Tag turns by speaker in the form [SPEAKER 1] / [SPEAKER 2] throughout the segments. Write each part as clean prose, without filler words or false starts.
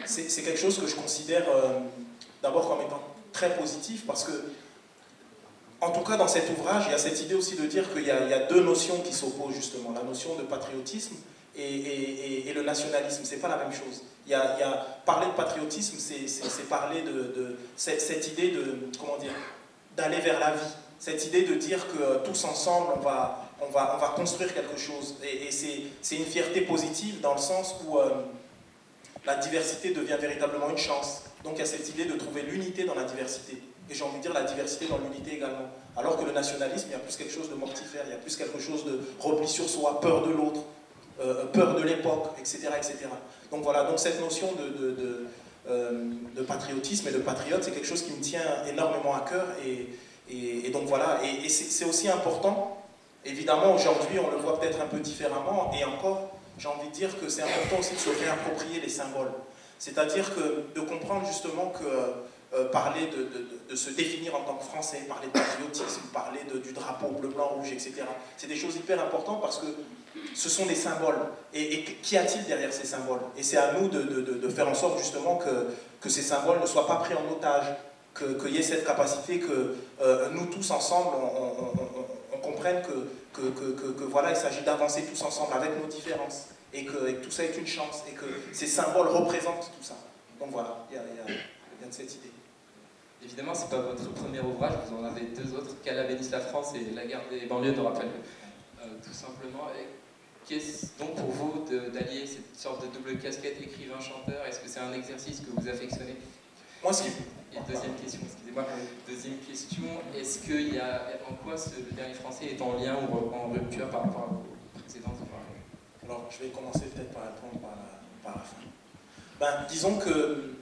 [SPEAKER 1] C'est quelque chose que je considère d'abord comme étant très positif parce que, en tout cas dans cet ouvrage, il y a cette idée aussi de dire qu'il y a deux notions qui s'opposent justement, la notion de patriotisme et le nationalisme, c'est pas la même chose. Parler de patriotisme, c'est parler de cette idée de, comment dire, d'aller vers la vie, cette idée de dire que tous ensemble on va construire quelque chose et c'est une fierté positive dans le sens où la diversité devient véritablement une chance. Donc il y a cette idée de trouver l'unité dans la diversité. Et j'ai envie de dire la diversité dans l'unité également. Alors que le nationalisme, il y a plus quelque chose de mortifère, il y a plus quelque chose de repli sur soi, peur de l'autre, peur de l'époque, etc., etc. Donc voilà, donc cette notion de patriotisme et de patriote, c'est quelque chose qui me tient énormément à cœur. Et donc voilà, et c'est aussi important. Évidemment, aujourd'hui, on le voit peut-être un peu différemment, et encore, j'ai envie de dire que c'est important aussi de se réapproprier les symboles. C'est-à-dire de comprendre justement que parler de se définir en tant que Français, parler de patriotisme, parler du drapeau bleu, blanc, rouge, etc. C'est des choses hyper importantes parce que ce sont des symboles. Et qu'y a-t-il derrière ces symboles? Et c'est à nous de faire en sorte justement que ces symboles ne soient pas pris en otage, qu'il y ait cette capacité que nous tous ensemble, on comprenne que voilà, il s'agit d'avancer tous ensemble avec nos différences et que tout ça est une chance et que ces symboles représentent tout ça. Donc voilà, il y a de cette idée.
[SPEAKER 2] Évidemment, ce n'est pas votre premier ouvrage, vous en avez deux autres, Qu'Allah bénisse la France et La guerre des banlieues nous rappelle tout simplement. Qu'est-ce donc pour vous d'allier cette sorte de double casquette écrivain-chanteur? Est-ce que c'est un exercice que vous affectionnez?
[SPEAKER 1] Moi,
[SPEAKER 2] Et deuxième question, excusez-moi, deuxième question, est-ce qu'il y a, en quoi le dernier français est en lien ou en rupture par rapport aux précédents ouvrages?
[SPEAKER 1] Alors, je vais commencer peut-être par répondre par la fin. Ben, disons que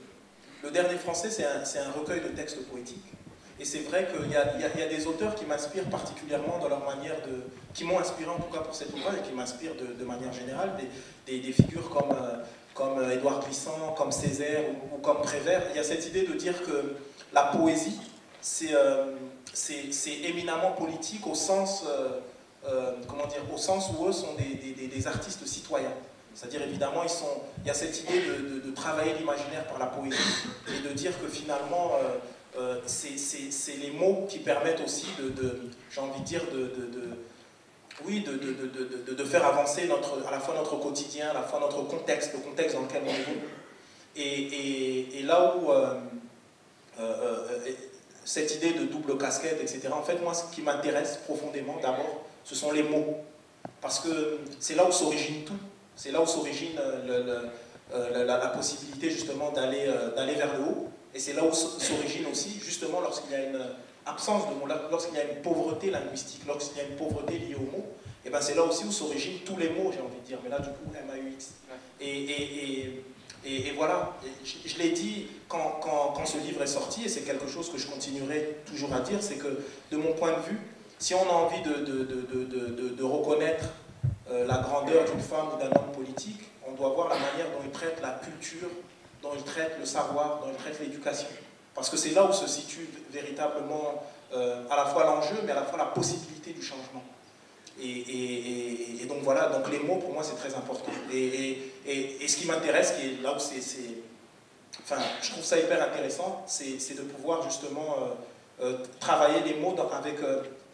[SPEAKER 1] le dernier français, c'est un recueil de textes poétiques. Et c'est vrai qu'il y a des auteurs qui m'inspirent particulièrement dans leur manière qui m'ont inspiré en tout cas pour cet ouvrage et qui m'inspirent de manière générale, des figures comme Édouard Glissant, comme Césaire ou comme Prévert. Il y a cette idée de dire que la poésie, c'est éminemment politique au sens, au sens où eux sont des artistes citoyens. C'est-à-dire évidemment, il y a cette idée de travailler l'imaginaire par la poésie et de dire que finalement, c'est les mots qui permettent aussi j'ai envie de dire, de faire avancer à la fois notre quotidien, à la fois notre contexte, le contexte dans lequel on évolue. Et là où cette idée de double casquette, etc., en fait, moi, ce qui m'intéresse profondément, d'abord, ce sont les mots. Parce que c'est là où s'origine tout. C'est là où s'origine la possibilité, justement, d'aller vers le haut. Et c'est là où s'origine aussi, justement, lorsqu'il y a une absence de mots, lorsqu'il y a une pauvreté linguistique, lorsqu'il y a une pauvreté liée aux mots, et ben c'est là aussi où s'originent tous les mots, j'ai envie de dire, mais là, du coup, M-A-U-X. Et voilà, je l'ai dit quand ce livre est sorti, et c'est quelque chose que je continuerai toujours à dire, c'est que, de mon point de vue, si on a envie de reconnaître la grandeur d'une femme ou d'un homme politique, on doit voir la manière dont il traite la culture, dont il traite le savoir, dont il traite l'éducation. Parce que c'est là où se situe véritablement à la fois l'enjeu, mais à la fois la possibilité du changement. Et donc voilà, donc les mots pour moi c'est très important. Et ce qui m'intéresse, qui est là où enfin, je trouve ça hyper intéressant, c'est de pouvoir justement travailler les mots avec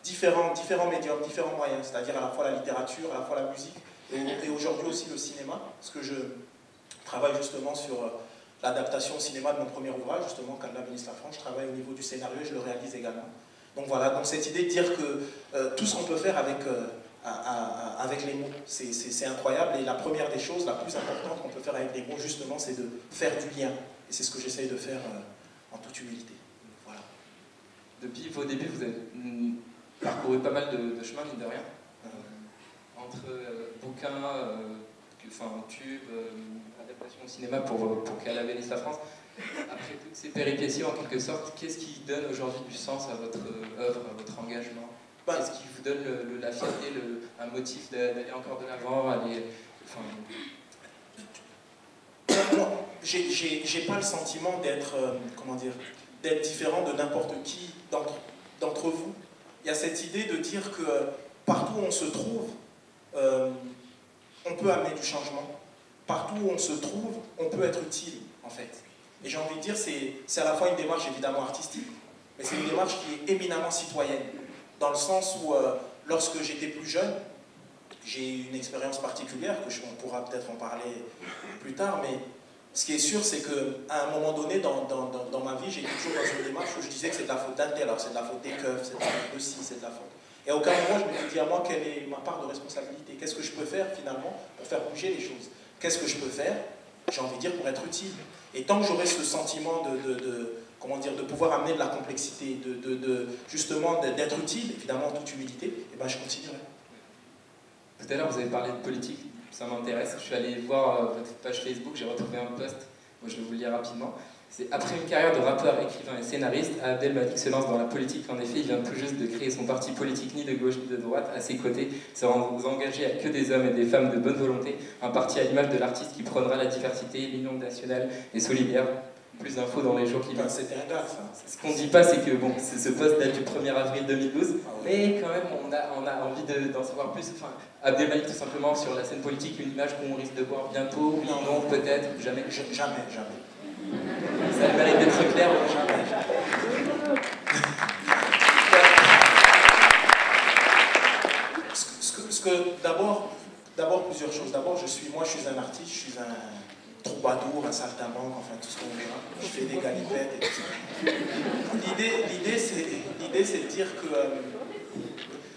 [SPEAKER 1] différents médiums, différents moyens, c'est-à-dire à la fois la littérature, à la fois la musique, et aujourd'hui aussi le cinéma, parce que je travaille justement sur l'adaptation au cinéma de mon premier ouvrage, justement, Qu'Allah bénisse la France. Je travaille au niveau du scénario et je le réalise également. Donc voilà, donc cette idée de dire que tout ce qu'on peut faire avec les mots, c'est incroyable. Et la première des choses, la plus importante qu'on peut faire avec les mots, justement, c'est de faire du lien. Et c'est ce que j'essaye de faire en toute humilité. Voilà.
[SPEAKER 2] Depuis vos débuts, vous avez parcouru pas mal de chemins, mine de rien. Entre bouquins, enfin, tube, adaptation au cinéma pour qu'elle bénisse la France. Après toutes ces péripéties, en quelque sorte, qu'est-ce qui donne aujourd'hui du sens à votre œuvre, à votre engagement? Qu'est-ce qui vous donne la fierté, un motif d'aller encore de l'avant, enfin...
[SPEAKER 1] J'ai pas le sentiment d'être, comment dire, d'être différent de n'importe qui d'entre vous. Il y a cette idée de dire que partout où on se trouve, on peut amener du changement. Partout où on se trouve, on peut être utile, en fait. Et j'ai envie de dire, c'est à la fois une démarche évidemment artistique, mais c'est une démarche qui est éminemment citoyenne. Dans le sens où, lorsque j'étais plus jeune, j'ai eu une expérience particulière, on pourra peut-être en parler plus tard, mais ce qui est sûr, c'est qu'à un moment donné, dans ma vie, j'étais toujours dans une démarche où je disais que c'est de la faute d'un tel, alors c'est de la faute des keufs, c'est de la faute de ci, c'est de la faute. Et à aucun moment, je me suis dit à moi, quelle est ma part de responsabilité? Qu'est-ce que je peux faire, finalement, pour faire bouger les choses? Qu'est-ce que je peux faire, j'ai envie de dire, pour être utile? Et tant que j'aurai ce sentiment comment dire, de pouvoir amener de la complexité, justement d'être utile, évidemment en toute humilité, et ben je continuerai.
[SPEAKER 2] Tout à l'heure, vous avez parlé de politique, ça m'intéresse. Je suis allé voir votre page Facebook, j'ai retrouvé un post, moi je vais vous le lire rapidement. C'est après une carrière de rappeur, écrivain et scénariste, Abdel Malik se lance dans la politique. En effet, il vient tout juste de créer son parti politique, ni de gauche ni de droite. À ses côtés, seront engagés à que des hommes et des femmes de bonne volonté. Un parti à l'image de l'artiste qui prônera la diversité, l'union nationale et solidaire. Plus d'infos dans les jours qui viennent.
[SPEAKER 1] C'était un gars, ça.
[SPEAKER 2] Ce qu'on ne dit pas, c'est que bon, ce post date du 1er avril 2012, mais quand même, on a envie d'en savoir plus. Enfin, Abdel Malik, tout simplement, sur la scène politique, une image qu'on risque de voir bientôt, oui, non, peut-être, jamais.
[SPEAKER 1] Jamais, jamais.
[SPEAKER 2] Ça mérite d'être clair.
[SPEAKER 1] Jamais. D'abord, plusieurs choses. D'abord, moi, je suis un artiste, je suis un troubadour, un saltimbanque, enfin tout ce qu'on verra. Je fais des galipettes et tout ça. L'idée, c'est de dire que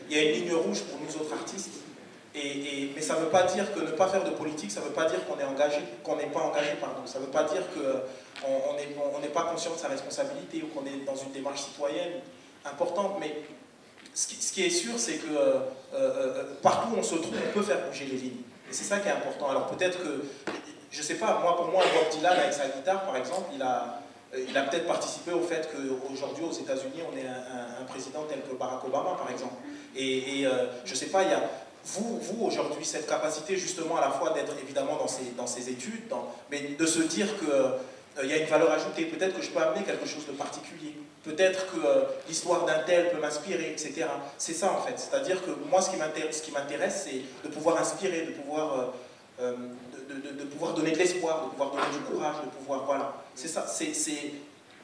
[SPEAKER 1] il y a une ligne rouge pour nous autres artistes. Mais ça ne veut pas dire que ne pas faire de politique, ça ne veut pas dire qu'on est engagé, qu'on n'est pas engagé, pardon. Ça ne veut pas dire qu'on n'est pas conscient de sa responsabilité ou qu'on est dans une démarche citoyenne importante. Mais ce qui est sûr, c'est que partout où on se trouve, on peut faire bouger les lignes. Et c'est ça qui est important. Alors peut-être que, je ne sais pas, pour moi, Bob Dylan avec sa guitare, par exemple, il a peut-être participé au fait qu'aujourd'hui, aux États-Unis, on ait un président tel que Barack Obama, par exemple. Et je ne sais pas, il y a... Vous aujourd'hui, cette capacité justement à la fois d'être évidemment dans ces études, mais de se dire qu'il y a une valeur ajoutée, peut-être que je peux amener quelque chose de particulier, peut-être que l'histoire d'un tel peut m'inspirer, etc. C'est ça en fait, c'est-à-dire que moi ce qui m'intéresse, c'est de pouvoir inspirer, de pouvoir donner de l'espoir, de pouvoir donner du courage, de pouvoir, voilà, c'est ça,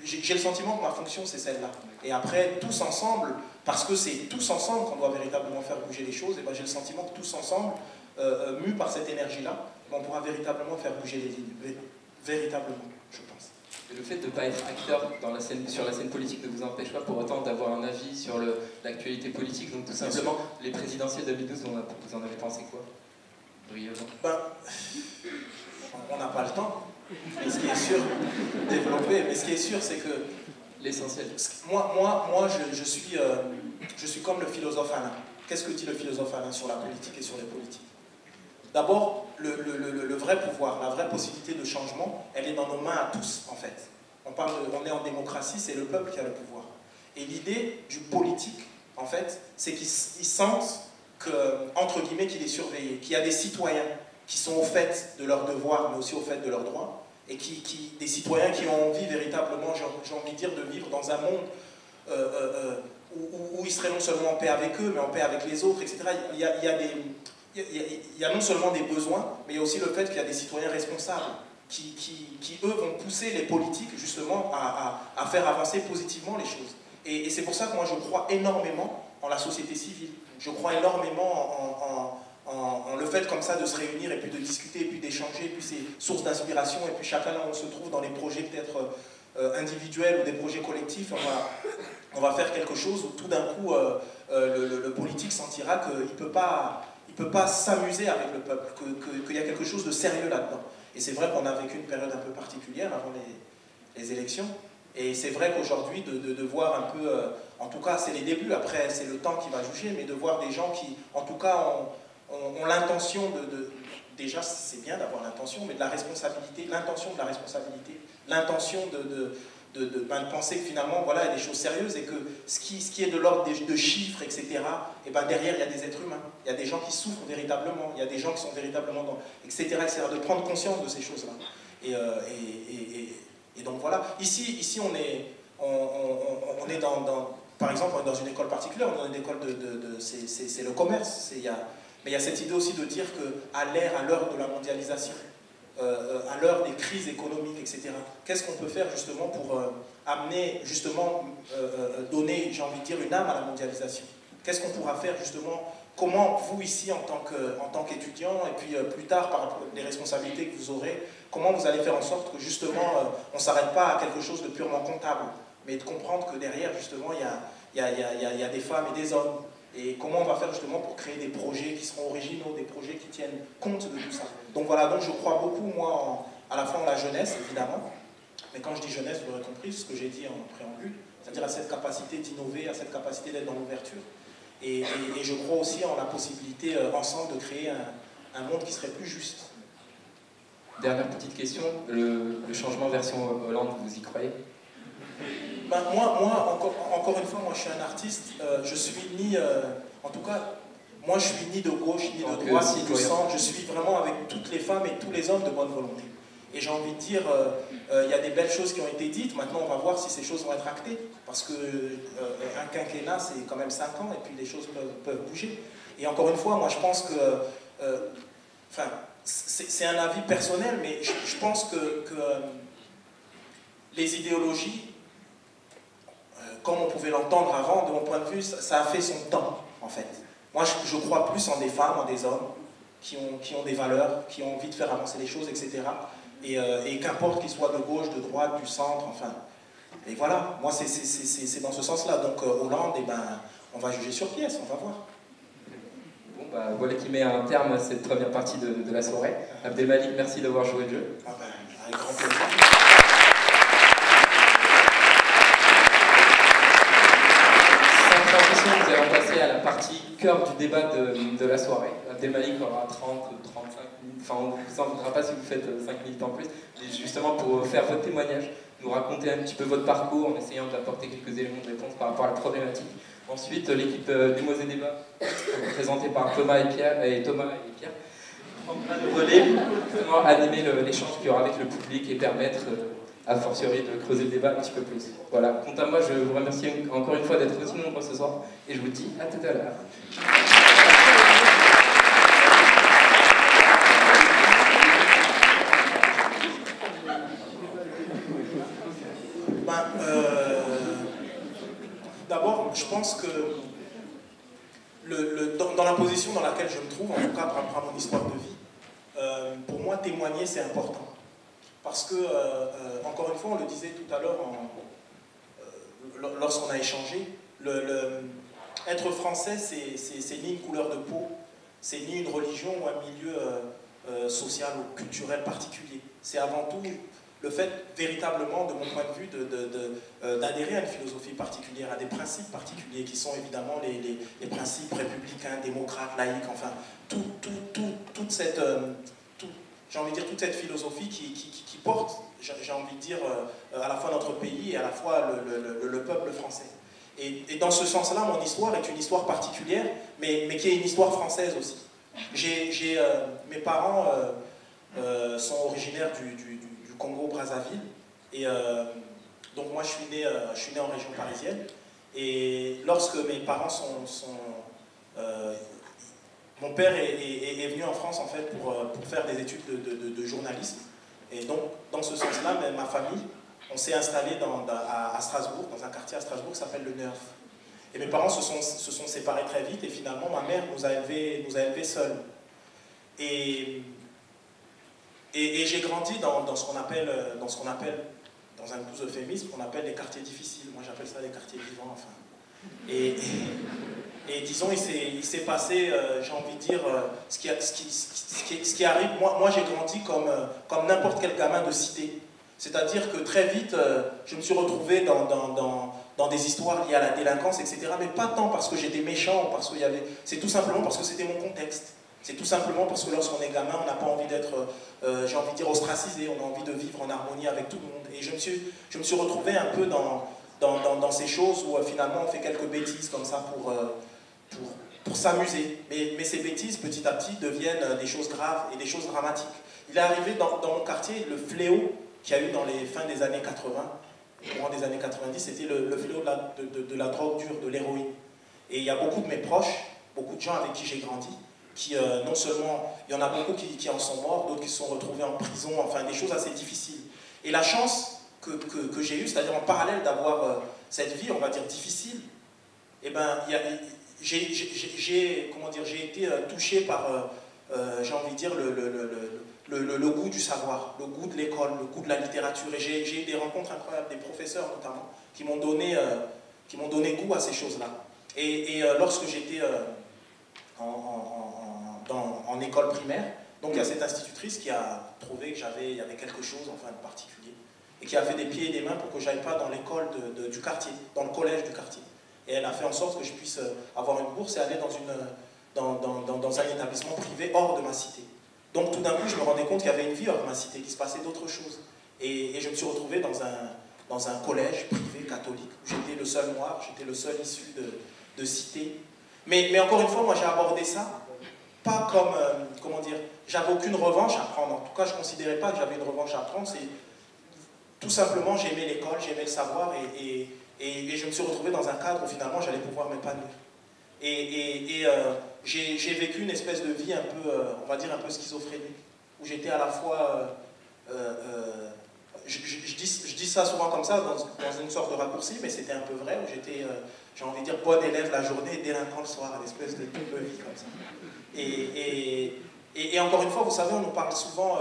[SPEAKER 1] j'ai le sentiment que ma fonction c'est celle-là. Et après, tous ensemble, parce que c'est tous ensemble qu'on doit véritablement faire bouger les choses, et ben j'ai le sentiment que tous ensemble, mus par cette énergie-là, on pourra véritablement faire bouger les lignes. Véritablement, je pense.
[SPEAKER 2] Et le fait de ne pas être acteur sur la scène politique ne vous empêche pas pour autant d'avoir un avis sur l'actualité politique. Donc tout simplement, les présidentielles 2012, vous en avez pensé quoi? Brièvement.
[SPEAKER 1] On n'a pas le temps. Mais ce qui est sûr, développer, mais ce qui est sûr, c'est que
[SPEAKER 2] l'essentiel.
[SPEAKER 1] Moi, je suis comme le philosophe Alain. Qu'est-ce que dit le philosophe Alain sur la politique et sur les politiques? D'abord, le vrai pouvoir, la vraie possibilité de changement, elle est dans nos mains à tous, en fait. On est en démocratie, c'est le peuple qui a le pouvoir. Et l'idée du politique, en fait, c'est qu'ils sentent entre guillemets, qu'il est surveillé, qu'il y a des citoyens qui sont au fait de leurs devoirs, mais aussi au fait de leurs droits, et des citoyens qui ont envie véritablement, j'ai envie de dire, de vivre dans un monde où ils seraient non seulement en paix avec eux, mais en paix avec les autres, etc. Il y a non seulement des besoins, mais il y a aussi le fait qu'il y a des citoyens responsables, qui eux, vont pousser les politiques, justement, à faire avancer positivement les choses. Et c'est pour ça que moi, je crois énormément en la société civile. Je crois énormément en le fait comme ça de se réunir et puis de discuter et puis d'échanger, et puis c'est source d'inspiration, et puis chacun on se trouve dans des projets peut-être individuels ou des projets collectifs, on va faire quelque chose où tout d'un coup le politique sentira qu'il ne peut pas s'amuser avec le peuple, qu'il y a quelque chose de sérieux là-dedans. Et c'est vrai qu'on a vécu une période un peu particulière avant les élections, et c'est vrai qu'aujourd'hui de voir un peu, en tout cas c'est les débuts, après c'est le temps qui va juger, mais de voir des gens qui en tout cas ont l'intention déjà c'est bien d'avoir l'intention, mais de la responsabilité, l'intention de la responsabilité, l'intention de penser que finalement, voilà, il y a des choses sérieuses et que ce qui est de l'ordre de chiffres, etc., et ben derrière, il y a des êtres humains, il y a des gens qui souffrent véritablement, il y a des gens qui sont véritablement dans, etc., etc., de prendre conscience de ces choses-là. Et donc voilà, ici on est par exemple, on est dans une école particulière, on est dans une école c'est le commerce, mais il y a cette idée aussi de dire qu'à l'heure de la mondialisation, à l'heure des crises économiques, etc., qu'est-ce qu'on peut faire justement pour amener, justement, donner, j'ai envie de dire, une âme à la mondialisation? Qu'est-ce qu'on pourra faire justement? Comment vous ici, en tant qu'étudiant, et puis plus tard, par rapport aux responsabilités que vous aurez, comment vous allez faire en sorte que justement, on ne s'arrête pas à quelque chose de purement comptable, mais de comprendre que derrière, justement, il y a des femmes et des hommes. Et comment on va faire justement pour créer des projets qui seront originaux, des projets qui tiennent compte de tout ça. Donc voilà, donc je crois beaucoup, moi, à la fois en la jeunesse, évidemment, mais quand je dis jeunesse, vous l'aurez compris, ce que j'ai dit en préambule, c'est-à-dire à cette capacité d'innover, à cette capacité d'être dans l'ouverture. Et je crois aussi en la possibilité, ensemble, de créer un monde qui serait plus juste.
[SPEAKER 2] Dernière petite question, le changement version Hollande, vous y croyez?
[SPEAKER 1] Ben, moi encore une fois, moi je suis un artiste, je suis ni, en tout cas, moi je suis ni de gauche, ni de droite, ni du centre, je suis vraiment avec toutes les femmes et tous les hommes de bonne volonté. Et j'ai envie de dire, il y a des belles choses qui ont été dites, maintenant on va voir si ces choses vont être actées, parce qu'un quinquennat c'est quand même 5 ans, et puis les choses peuvent bouger. Et encore une fois, moi je pense que, enfin, c'est un avis personnel, mais je pense que les idéologies, comme on pouvait l'entendre avant, de mon point de vue, ça a fait son temps, en fait. Moi, je crois plus en des femmes, en des hommes, qui ont des valeurs, qui ont envie de faire avancer les choses, etc. Et qu'importe qu'ils soient de gauche, de droite, du centre, enfin... Et voilà, moi, c'est dans ce sens-là. Donc, Hollande, eh ben, on va juger sur pièce, on va voir.
[SPEAKER 2] Bon, bah, voilà qui met un terme à cette première partie de la soirée. Abdelmalik, merci d'avoir joué le jeu.
[SPEAKER 1] Ah ben, avec grand plaisir.
[SPEAKER 2] Nous allons passer à la partie cœur du débat de la soirée. Abdelmalik aura 30, 35 minutes, enfin on ne vous en voudra pas si vous faites 5 minutes en plus, et justement pour faire votre témoignage, nous raconter un petit peu votre parcours en essayant d'apporter quelques éléments de réponse par rapport à la problématique. Ensuite, l'équipe Demos et Débats, présentée par Thomas et Pierre, prendra le relais pour animer l'échange qu'il y aura avec le public et permettre a fortiori de creuser le débat un petit peu plus. Voilà, quant à moi, je vous remercie encore une fois d'être aussi nombreux ce soir, et je vous dis à tout à l'heure.
[SPEAKER 1] D'abord, je pense que dans la position dans laquelle je me trouve, en tout cas par rapport à mon histoire de vie, pour moi, témoigner, c'est important. Parce que, encore une fois, on le disait tout à l'heure lorsqu'on a échangé, être français, c'est ni une couleur de peau, c'est ni une religion ou un milieu social ou culturel particulier. C'est avant tout le fait, véritablement, de mon point de vue, d'adhérer à une philosophie particulière, à des principes particuliers, qui sont évidemment les principes républicains, démocrates, laïques, enfin, toute cette... j'ai envie de dire toute cette philosophie qui porte, j'ai envie de dire, à la fois notre pays et à la fois le peuple français. Et dans ce sens-là, mon histoire est une histoire particulière, mais qui est une histoire française aussi. Mes parents sont originaires du Congo-Brazzaville, et donc moi je suis né en région parisienne, et lorsque mes parents mon père est venu en France en fait pour faire des études de journalisme. Et donc, dans ce sens-là, ma famille, on s'est installé à Strasbourg, dans un quartier à Strasbourg qui s'appelle le Neuf. Et mes parents se sont séparés très vite, et finalement, ma mère nous a élevés seuls. Et j'ai grandi dans ce qu'on appelle, dans un doux euphémisme, qu'on appelle les quartiers difficiles. Moi, j'appelle ça les quartiers vivants, enfin. Et disons, il s'est passé, j'ai envie de dire, ce qui arrive. Moi j'ai grandi comme n'importe quel gamin de cité. C'est-à-dire que très vite, je me suis retrouvé dans des histoires liées à la délinquance, etc. Mais pas tant parce que j'étais méchant, ou parce qu'il y avait... C'est tout simplement parce que c'était mon contexte. C'est tout simplement parce que lorsqu'on est gamin, on n'a pas envie d'être, j'ai envie de dire, ostracisé, on a envie de vivre en harmonie avec tout le monde. Et je me suis retrouvé un peu dans ces choses où finalement on fait quelques bêtises comme ça pour s'amuser. Mais ces bêtises, petit à petit, deviennent des choses graves et des choses dramatiques. Il est arrivé dans mon quartier, le fléau qu'il y a eu dans les fins des années 80, au courant des années 90, c'était le fléau de la drogue dure, de l'héroïne. Et il y a beaucoup de mes proches, beaucoup de gens avec qui j'ai grandi, qui non seulement, il y en a beaucoup qui en sont morts, d'autres qui se sont retrouvés en prison, enfin des choses assez difficiles. Et la chance que j'ai eue, c'est-à-dire en parallèle d'avoir cette vie, on va dire, difficile, eh ben, j'ai été touché par, j'ai envie de dire, le goût du savoir, le goût de l'école, le goût de la littérature. Et j'ai eu des rencontres incroyables, des professeurs notamment, qui m'ont donné goût à ces choses-là. Et lorsque j'étais en école primaire, donc il y a cette institutrice qui a trouvé qu'il y avait quelque chose enfin, de particulier, et qui a fait des pieds et des mains pour que je n'aille pas dans l'école du quartier, dans le collège du quartier. Et elle a fait en sorte que je puisse avoir une bourse et aller dans un établissement privé hors de ma cité. Donc tout d'un coup, je me rendais compte qu'il y avait une vie hors de ma cité, qu'il se passait d'autres choses. Et je me suis retrouvé dans un collège privé catholique, où j'étais le seul noir, j'étais le seul issu de cité. Mais encore une fois, moi j'ai abordé ça, pas comme, comment dire, j'avais aucune revanche à prendre. En tout cas, je ne considérais pas que j'avais une revanche à prendre. C'est tout simplement, j'aimais l'école, j'aimais le savoir, et je me suis retrouvé dans un cadre où finalement j'allais pouvoir m'épanouir. J'ai vécu une espèce de vie un peu, on va dire un peu schizophrénique, où j'étais à la fois, je dis ça souvent comme ça, dans une sorte de raccourci, mais c'était un peu vrai, où j'étais, j'ai envie de dire, bon élève la journée et délinquant le soir, une espèce de double vie comme ça. Et encore une fois, vous savez, on nous parle souvent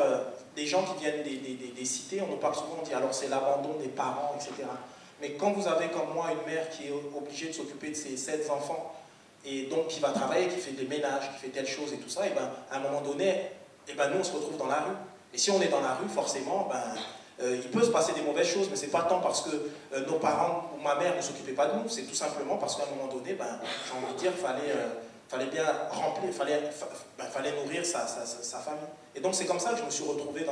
[SPEAKER 1] des gens qui viennent des cités, on nous parle souvent, on dit alors c'est l'abandon des parents, etc. Mais quand vous avez comme moi une mère qui est obligée de s'occuper de ses 7 enfants, et donc qui va travailler, qui fait des ménages, qui fait telle chose et tout ça, et ben, à un moment donné, et ben, nous on se retrouve dans la rue. Et si on est dans la rue, forcément, il peut se passer des mauvaises choses, mais c'est pas tant parce que nos parents ou ma mère ne s'occupaient pas de nous, c'est tout simplement parce qu'à un moment donné, j'ai envie de dire, fallait bien remplir, fallait nourrir sa famille. Et donc c'est comme ça que je me suis retrouvé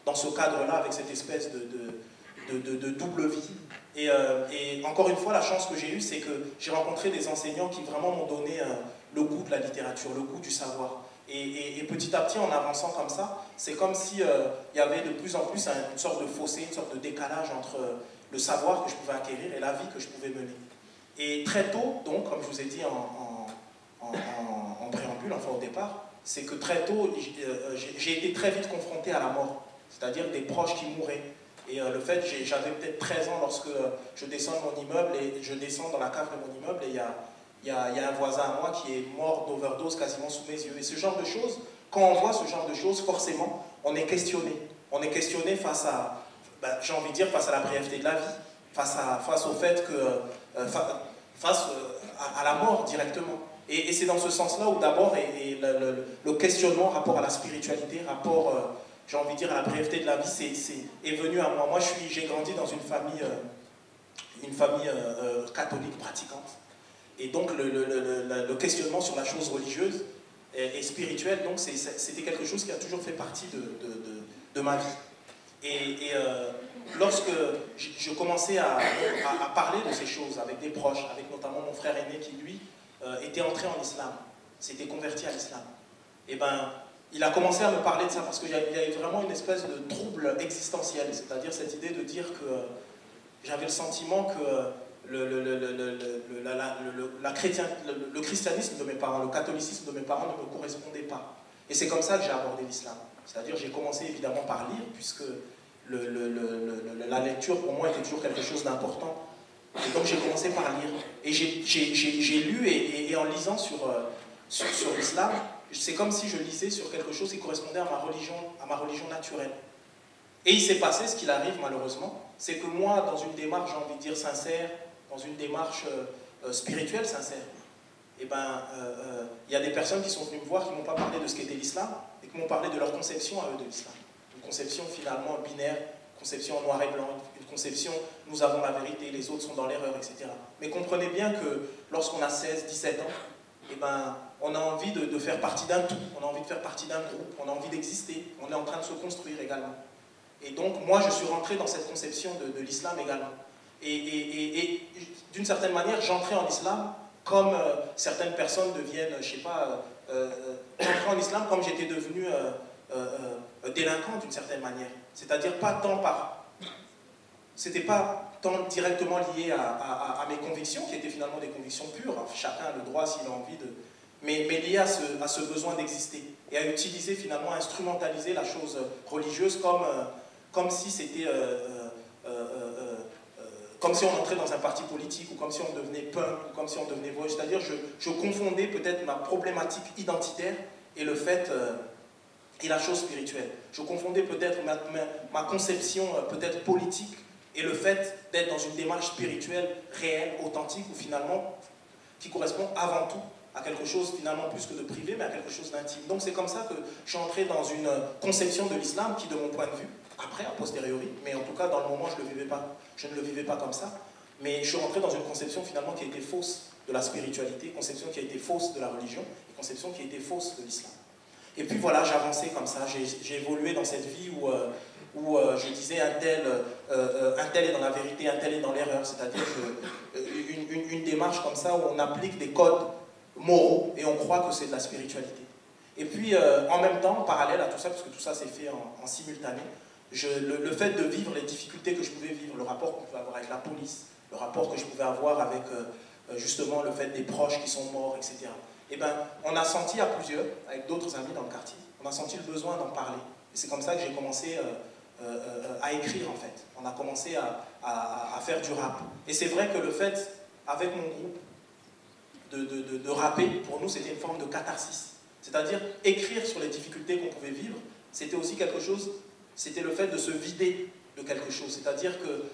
[SPEAKER 1] dans ce cadre-là, avec cette espèce de double vie. Et encore une fois, la chance que j'ai eue, c'est que j'ai rencontré des enseignants qui vraiment m'ont donné le goût de la littérature, le goût du savoir. Et petit à petit, en avançant comme ça, c'est comme si il y avait de plus en plus une sorte de fossé, une sorte de décalage entre le savoir que je pouvais acquérir et la vie que je pouvais mener. Et très tôt, donc, comme je vous ai dit en préambule, enfin au départ, c'est que très tôt, j'ai été très vite confronté à la mort, c'est-à-dire des proches qui mouraient. Et le fait, j'avais peut-être 13 ans lorsque je descends de mon immeuble, et je descends dans la cave de mon immeuble, et il y a un voisin à moi qui est mort d'overdose quasiment sous mes yeux. Et ce genre de choses, quand on voit ce genre de choses, forcément, on est questionné. On est questionné face à, j'ai envie de dire, face à la brièveté de la vie, face au fait que, face à la mort directement. Et c'est dans ce sens-là où d'abord le questionnement rapport à la spiritualité, rapport, j'ai envie de dire, à la brièveté de la vie, est venu à moi. Moi, j'ai grandi dans une famille catholique pratiquante. Et donc le questionnement sur la chose religieuse et spirituelle, donc c'était quelque chose qui a toujours fait partie de ma vie. Et lorsque je commençais à parler de ces choses avec des proches, avec notamment mon frère aîné qui, lui, était entré en islam, s'était converti à l'islam, et il a commencé à me parler de ça parce qu'il y avait vraiment une espèce de trouble existentiel, c'est-à-dire cette idée de dire que j'avais le sentiment que le christianisme de mes parents, le catholicisme de mes parents ne me correspondait pas. Et c'est comme ça que j'ai abordé l'islam. C'est-à-dire j'ai commencé évidemment par lire, puisque la lecture pour moi était toujours quelque chose d'important. Et donc j'ai commencé par lire. Et j'ai lu, et en lisant sur l'islam, c'est comme si je lisais sur quelque chose qui correspondait à ma religion naturelle. Et il s'est passé ce qu'il arrive malheureusement, c'est que moi, dans une démarche, j'ai envie de dire sincère, dans une démarche spirituelle sincère, il y a des personnes qui sont venues me voir, qui ne m'ont pas parlé de ce qu'était l'islam, et qui m'ont parlé de leur conception à eux de l'islam. Une conception finalement binaire, une conception en noir et blanc, une conception nous avons la vérité, les autres sont dans l'erreur, etc. Mais comprenez bien que lorsqu'on a 16, 17 ans, on a envie de faire partie d'un tout, on a envie de faire partie d'un groupe, on a envie d'exister, on est en train de se construire également. Et donc, moi, je suis rentré dans cette conception de l'islam également. Et d'une certaine manière, j'entrais en islam comme certaines personnes deviennent, je sais pas, j'entrais en islam comme j'étais devenu délinquant d'une certaine manière. C'est-à-dire pas tant par... C'était pas tant directement lié à mes convictions, qui étaient finalement des convictions pures. Chacun a le droit, s'il a envie de... Mais lié à ce besoin d'exister. Et à utiliser finalement, à instrumentaliser la chose religieuse comme si c'était... comme si on entrait dans un parti politique, ou comme si on devenait punk, ou comme si on devenait voix. C'est-à-dire, je confondais peut-être ma problématique identitaire et le fait... et la chose spirituelle. Je confondais peut-être ma conception peut-être politique et le fait d'être dans une démarche spirituelle réelle, authentique, ou finalement qui correspond avant tout à quelque chose finalement plus que de privé, mais à quelque chose d'intime. Donc c'est comme ça que je suis entré dans une conception de l'islam qui, de mon point de vue, après, a posteriori, mais en tout cas dans le moment je ne le vivais pas comme ça, mais je suis rentré dans une conception finalement qui a été fausse de la spiritualité, conception qui a été fausse de la religion, et conception qui a été fausse de l'islam. Et puis voilà, j'avançais comme ça, j'ai évolué dans cette vie où je disais un tel est dans la vérité, un tel est dans l'erreur, c'est-à-dire une démarche comme ça où on applique des codes moraux et on croit que c'est de la spiritualité. Et puis en même temps, en parallèle à tout ça, parce que tout ça s'est fait en simultané, le fait de vivre les difficultés que je pouvais vivre, le rapport qu'on pouvait avoir avec la police, le rapport que je pouvais avoir avec justement le fait des proches qui sont morts, etc. Eh bien, on a senti à plusieurs, avec d'autres amis dans le quartier, on a senti le besoin d'en parler. Et c'est comme ça que j'ai commencé à écrire, en fait. On a commencé à faire du rap. Et c'est vrai que le fait, avec mon groupe, de rapper, pour nous, c'était une forme de catharsis. C'est-à-dire, écrire sur les difficultés qu'on pouvait vivre, c'était aussi quelque chose, c'était le fait de se vider de quelque chose. C'est-à-dire que,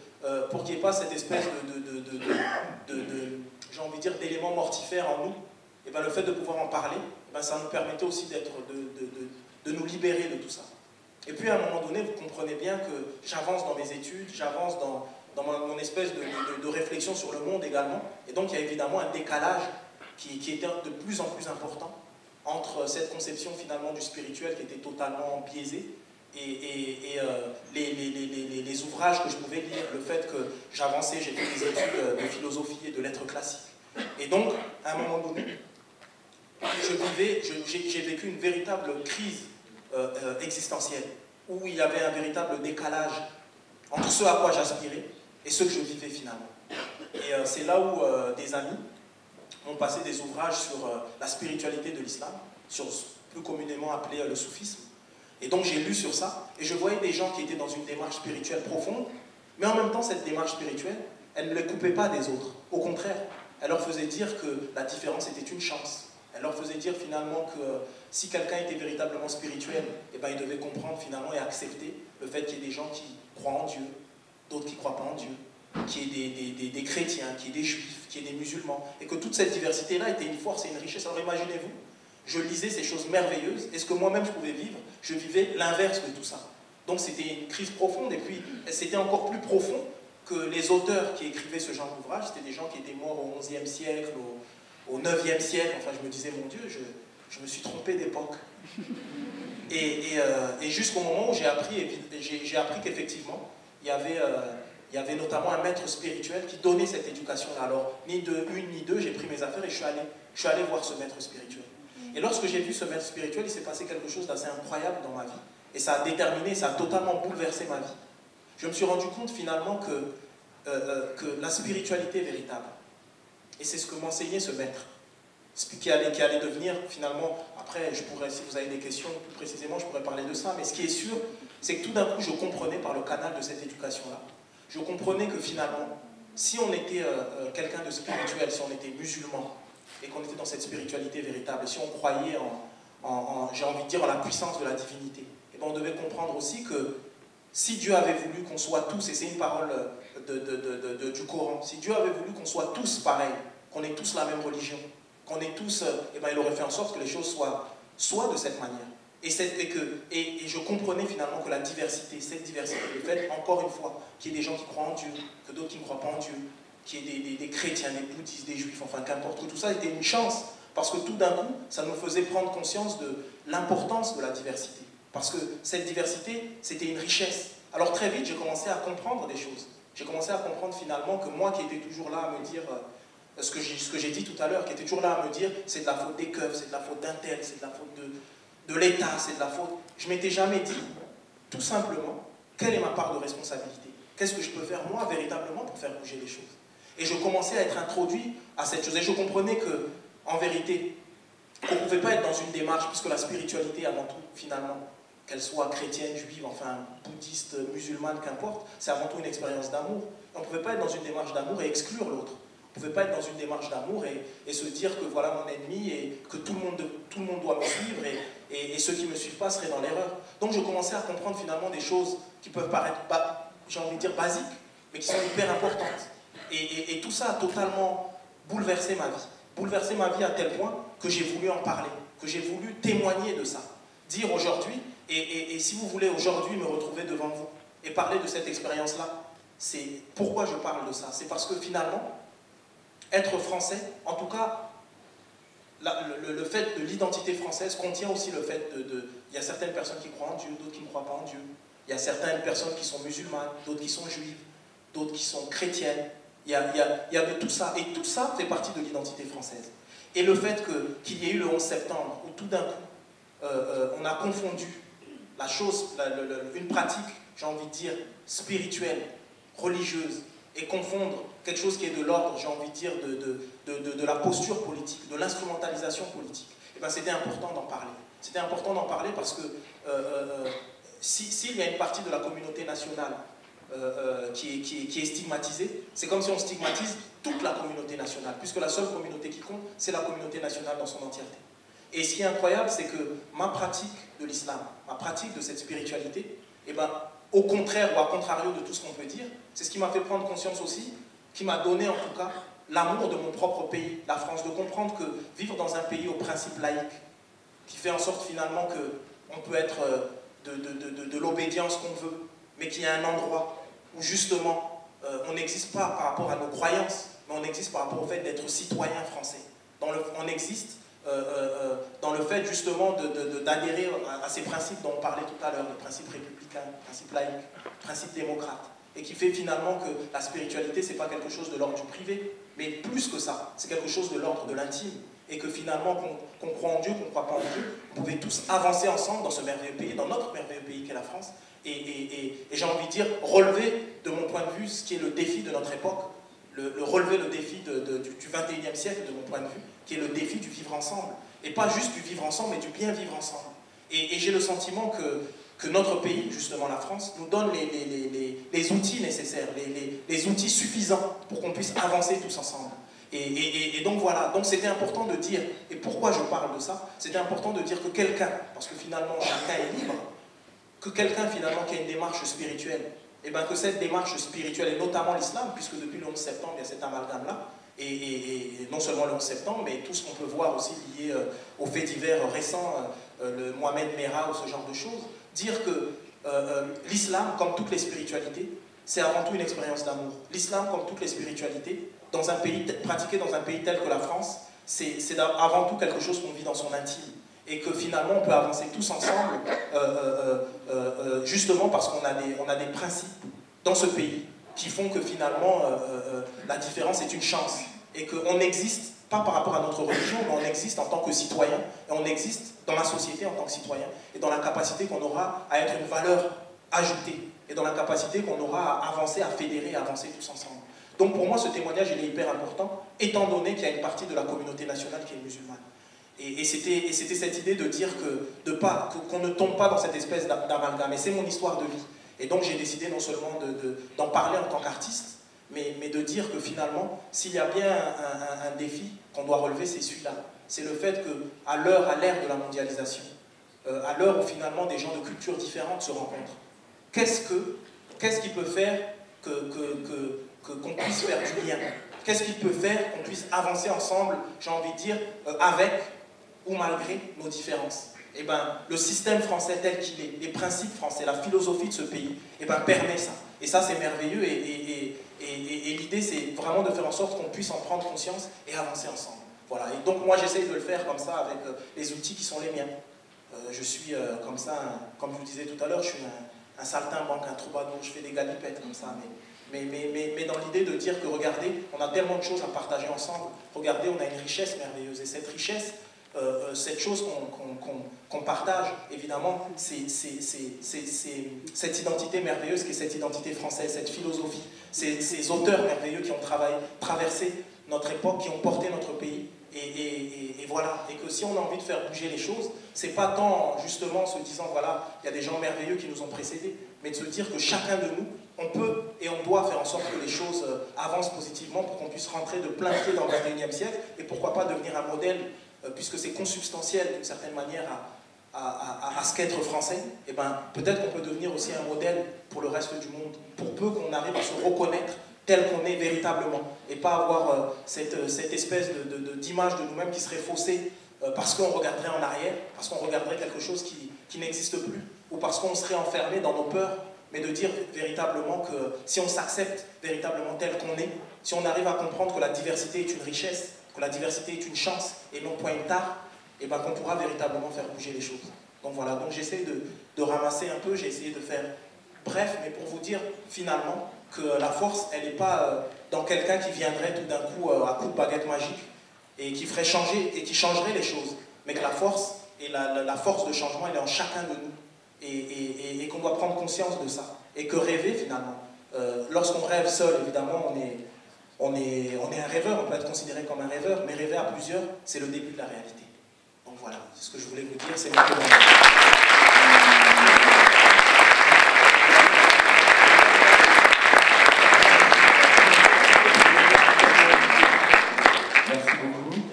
[SPEAKER 1] pour qu'il n'y ait pas cette espèce j'ai envie de dire, d'éléments mortifères en nous, et bien le fait de pouvoir en parler, ben ça nous permettait aussi de nous libérer de tout ça. Et puis à un moment donné, vous comprenez bien que j'avance dans mes études, j'avance dans mon espèce de réflexion sur le monde également, et donc il y a évidemment un décalage qui était de plus en plus important entre cette conception finalement du spirituel qui était totalement biaisée, et les ouvrages que je pouvais lire, le fait que j'avançais, j'ai fait des études de philosophie et de lettres classiques. Et donc, à un moment donné, j'ai vécu une véritable crise existentielle, où il y avait un véritable décalage entre ce à quoi j'aspirais et ce que je vivais finalement. Et c'est là où des amis ont passé des ouvrages sur la spiritualité de l'islam, sur plus communément appelé le soufisme. Et donc j'ai lu sur ça, et je voyais des gens qui étaient dans une démarche spirituelle profonde, mais en même temps cette démarche spirituelle, elle ne les coupait pas des autres. Au contraire, elle leur faisait dire que la différence était une chance. Elle leur faisait dire finalement que si quelqu'un était véritablement spirituel, eh ben, il devait comprendre finalement et accepter le fait qu'il y ait des gens qui croient en Dieu, d'autres qui ne croient pas en Dieu, qu'il y ait des chrétiens, qu'il y ait des juifs, qu'il y ait des musulmans, et que toute cette diversité-là était une force et une richesse. Alors imaginez-vous, je lisais ces choses merveilleuses, et ce que moi-même je pouvais vivre, je vivais l'inverse de tout ça. Donc c'était une crise profonde, et puis c'était encore plus profond que les auteurs qui écrivaient ce genre d'ouvrage. C'était des gens qui étaient morts au XIe siècle, au IXe siècle. Enfin, je me disais, mon Dieu, je me suis trompé d'époque. Et jusqu'au moment où j'ai appris qu'effectivement, il y avait notamment un maître spirituel qui donnait cette éducation-là. Alors, ni de une ni deux, j'ai pris mes affaires et je suis allé voir ce maître spirituel. Et lorsque j'ai vu ce maître spirituel, il s'est passé quelque chose d'assez incroyable dans ma vie. Et ça a déterminé, ça a totalement bouleversé ma vie. Je me suis rendu compte finalement que la spiritualité est véritable. Et c'est ce que m'enseignait ce maître, qui allait devenir finalement, après, si vous avez des questions plus précisément, je pourrais parler de ça, mais ce qui est sûr, c'est que tout d'un coup, je comprenais par le canal de cette éducation-là, je comprenais que finalement, si on était quelqu'un de spirituel, si on était musulman, et qu'on était dans cette spiritualité véritable, si on croyait j'ai envie de dire, en la puissance de la divinité, et bien on devait comprendre aussi que si Dieu avait voulu qu'on soit tous, et c'est une parole du Coran, si Dieu avait voulu qu'on soit tous pareils, qu'on ait tous la même religion, qu'on ait tous, et ben il aurait fait en sorte que les choses soient de cette manière. Et je comprenais finalement que la diversité, cette diversité, le fait, encore une fois, qu'il y ait des gens qui croient en Dieu, que d'autres qui ne croient pas en Dieu, qu'il y ait des chrétiens, des bouddhistes, des juifs, enfin qu'importe, que tout ça était une chance, Parce que tout d'un coup, ça nous faisait prendre conscience de l'importance de la diversité. Parce que cette diversité, c'était une richesse. Alors très vite, j'ai commencé à comprendre des choses. J'ai commencé à comprendre finalement que moi qui étais toujours là à me dire, ce que j'ai dit tout à l'heure, qui était toujours là à me dire, c'est de la faute des keufs, c'est de la faute d'un tel, c'est de la faute de l'État, c'est de la faute... Je m'étais jamais dit, tout simplement, quelle est ma part de responsabilité? Qu'est-ce que je peux faire moi véritablement pour faire bouger les choses? Et je commençais à être introduit à cette chose. Et je comprenais que, en vérité, qu'on ne pouvait pas être dans une démarche, puisque la spiritualité, avant tout, finalement, qu'elle soit chrétienne, juive, enfin bouddhiste, musulmane, qu'importe, c'est avant tout une expérience d'amour. On ne pouvait pas être dans une démarche d'amour et exclure l'autre. On ne pouvait pas être dans une démarche d'amour et se dire que voilà mon ennemi et que tout le monde doit me suivre et ceux qui ne me suivent pas seraient dans l'erreur. Donc je commençais à comprendre finalement des choses qui peuvent paraître, j'ai envie de dire, basiques, mais qui sont hyper importantes. Et tout ça a totalement bouleversé ma vie. Bouleversé ma vie à tel point que j'ai voulu en parler, que j'ai voulu témoigner de ça. Dire aujourd'hui, et si vous voulez aujourd'hui me retrouver devant vous et parler de cette expérience-là, c'est pourquoi je parle de ça. C'est parce que finalement, être français, en tout cas, le fait de l'identité française contient aussi le fait il y a certaines personnes qui croient en Dieu, d'autres qui ne croient pas en Dieu. Il y a certaines personnes qui sont musulmanes, d'autres qui sont juives, d'autres qui sont chrétiennes. Il y a de tout ça. Et tout ça fait partie de l'identité française. Et le fait qu'il y ait eu le 11 septembre, où tout d'un coup, on a confondu la chose, une pratique, j'ai envie de dire, spirituelle, religieuse, et confondre quelque chose qui est de l'ordre, j'ai envie de dire, de la posture politique, de l'instrumentalisation politique, et bien c'était important d'en parler. C'était important d'en parler parce que s'il y a une partie de la communauté nationale qui est stigmatisée, c'est comme si on stigmatise toute la communauté nationale, puisque la seule communauté qui compte, c'est la communauté nationale dans son entièreté. Et ce qui est incroyable, c'est que ma pratique de l'islam, ma pratique de cette spiritualité, eh ben, au contraire ou à contrario de tout ce qu'on peut dire, c'est ce qui m'a fait prendre conscience aussi, qui m'a donné en tout cas l'amour de mon propre pays, la France, de comprendre que vivre dans un pays au principe laïque, qui fait en sorte finalement qu'on peut être de l'obédience qu'on veut, mais qu'il y a un endroit où justement on n'existe pas par rapport à nos croyances, mais on existe par rapport au fait d'être citoyen français. On existe dans le fait justement d'adhérer à ces principes dont on parlait tout à l'heure, les principes républicains, les principes laïques, les principes démocrates, et qui fait finalement que la spiritualité, c'est pas quelque chose de l'ordre du privé, mais plus que ça, c'est quelque chose de l'ordre de l'intime, et que finalement, qu'on croit en Dieu, qu'on ne croit pas en Dieu, on pouvait tous avancer ensemble dans ce merveilleux pays, dans notre merveilleux pays qu'est la France, et j'ai envie de dire, relever de mon point de vue ce qui est le défi de notre époque, relever le défi du 21e siècle de mon point de vue, qui est le défi du vivre ensemble. Et pas juste du vivre ensemble, mais du bien vivre ensemble. Et j'ai le sentiment que notre pays, justement la France, nous donne les outils nécessaires, les outils suffisants pour qu'on puisse avancer tous ensemble. Et donc voilà, donc c'était important de dire, et pourquoi je parle de ça, c'était important de dire que quelqu'un, parce que finalement chacun est libre, que quelqu'un finalement qui a une démarche spirituelle, et bien que cette démarche spirituelle, et notamment l'islam, puisque depuis le 11 septembre, il y a cet amalgame-là, et non seulement le 11 septembre, mais tout ce qu'on peut voir aussi lié aux faits divers récents, le Mohamed Merah ou ce genre de choses, dire que l'islam, comme toutes les spiritualités, c'est avant tout une expérience d'amour. L'islam, comme toutes les spiritualités, pratiqué dans un pays tel que la France, c'est avant tout quelque chose qu'on vit dans son intime. Et que finalement on peut avancer tous ensemble, justement parce qu'on a des principes dans ce pays qui font que finalement la différence est une chance. Et qu'on existe, pas par rapport à notre religion, mais on existe en tant que citoyen, et on existe dans la société en tant que citoyen, et dans la capacité qu'on aura à être une valeur ajoutée, et dans la capacité qu'on aura à avancer, à fédérer, à avancer tous ensemble. Donc pour moi ce témoignage il est hyper important, étant donné qu'il y a une partie de la communauté nationale qui est musulmane. Et c'était cette idée de dire qu'on ne tombe pas dans cette espèce d'amalgame. Et c'est mon histoire de vie. Et donc j'ai décidé non seulement d'en parler en tant qu'artiste, mais de dire que finalement, s'il y a bien un défi qu'on doit relever, c'est celui-là. C'est le fait qu'à l'ère de la mondialisation, à l'heure où finalement des gens de cultures différentes se rencontrent, qu'est-ce qui peut faire qu'on puisse faire du lien? Qu'est-ce qui peut faire qu'on puisse avancer ensemble, j'ai envie de dire, avec ou malgré nos différences? Et ben, le système français tel qu'il est, les principes français, la philosophie de ce pays, et ben, permet ça. Et ça, c'est merveilleux. Et l'idée, c'est vraiment de faire en sorte qu'on puisse en prendre conscience et avancer ensemble. Voilà. Et donc moi j'essaye de le faire comme ça avec les outils qui sont les miens. Je suis comme ça, comme je vous disais tout à l'heure, je suis un saltimbanque, un troubadour, je fais des galipettes comme ça, mais dans l'idée de dire que regardez, on a tellement de choses à partager ensemble, regardez, on a une richesse merveilleuse, et cette richesse, cette chose qu'on partage, évidemment, c'est cette identité merveilleuse qui est cette identité française, cette philosophie, ces auteurs merveilleux qui ont traversé notre époque, qui ont porté notre pays. Et voilà, et que si on a envie de faire bouger les choses, c'est pas tant justement se disant voilà, il y a des gens merveilleux qui nous ont précédés, mais de se dire que chacun de nous, on peut et on doit faire en sorte que les choses avancent positivement pour qu'on puisse rentrer de plein pied dans le 21e siècle, et pourquoi pas devenir un modèle, puisque c'est consubstantiel d'une certaine manière à ce qu'être français, et ben peut-être qu'on peut devenir aussi un modèle pour le reste du monde, pour peu qu'on arrive à se reconnaître tel qu'on est véritablement, et pas avoir cette espèce d'image de nous-mêmes qui serait faussée parce qu'on regarderait en arrière, parce qu'on regarderait quelque chose qui n'existe plus, ou parce qu'on serait enfermé dans nos peurs, mais de dire véritablement que si on s'accepte véritablement tel qu'on est, si on arrive à comprendre que la diversité est une richesse, que la diversité est une chance et non point une tare, et ben qu'on pourra véritablement faire bouger les choses. Donc voilà, donc j'essaie de ramasser un peu, j'ai essayé de faire bref, mais pour vous dire finalement que la force, elle n'est pas dans quelqu'un qui viendrait tout d'un coup à coup de baguette magique et qui ferait changer, et qui changerait les choses, mais que la force, et la force de changement, elle est en chacun de nous, et qu'on doit prendre conscience de ça, et que rêver finalement, lorsqu'on rêve seul, évidemment, on est un rêveur, on peut être considéré comme un rêveur, mais rêver à plusieurs, c'est le début de la réalité. Donc voilà, c'est ce que je voulais vous dire, c'est mon témoignage.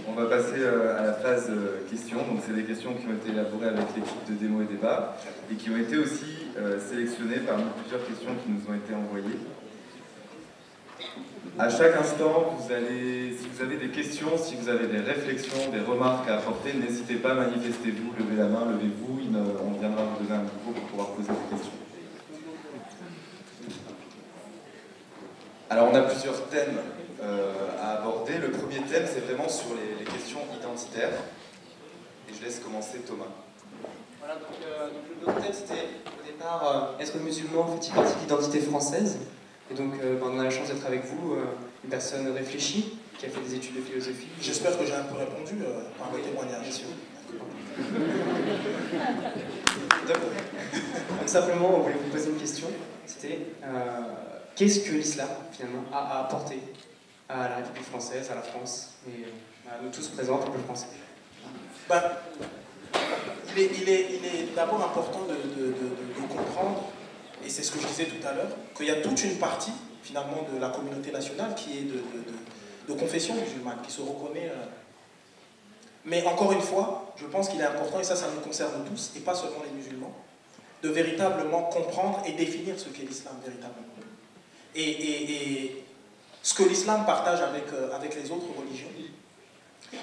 [SPEAKER 3] On va passer à la phase questions. Donc c'est des questions qui ont été élaborées avec l'équipe de Démo et Débat et qui ont été aussi sélectionnées parmi plusieurs questions qui nous ont été envoyées. À chaque instant, si vous avez des questions, si vous avez des réflexions, des remarques à apporter, n'hésitez pas, manifestez-vous, levez la main, levez-vous, on viendra vous donner un micro pour pouvoir poser des questions. Alors on a plusieurs thèmes à aborder. Le premier thème, c'est vraiment sur les questions identitaires. Et je laisse commencer Thomas.
[SPEAKER 4] Voilà, donc le thème, c'était au départ, être musulman fait-il partie de l'identité française? Et donc on a la chance d'être avec vous, une personne réfléchie, qui a fait des études de philosophie.
[SPEAKER 1] J'espère que j'ai un peu répondu par le témoignage.
[SPEAKER 4] Bien sûr. Donc simplement, on voulait vous poser une question. C'était qu'est-ce que l'islam, finalement, a apporté à la République française, à la France, et à nous tous présents, peuple français?
[SPEAKER 1] Ben, il est d'abord important de comprendre, et c'est ce que je disais tout à l'heure, qu'il y a toute une partie, finalement, de la communauté nationale qui est de confession musulmane, qui se reconnaît. Mais encore une fois, je pense qu'il est important, et ça nous concerne tous, et pas seulement les musulmans, de véritablement comprendre et définir ce qu'est l'islam véritablement. Et ce que l'islam partage avec les autres religions,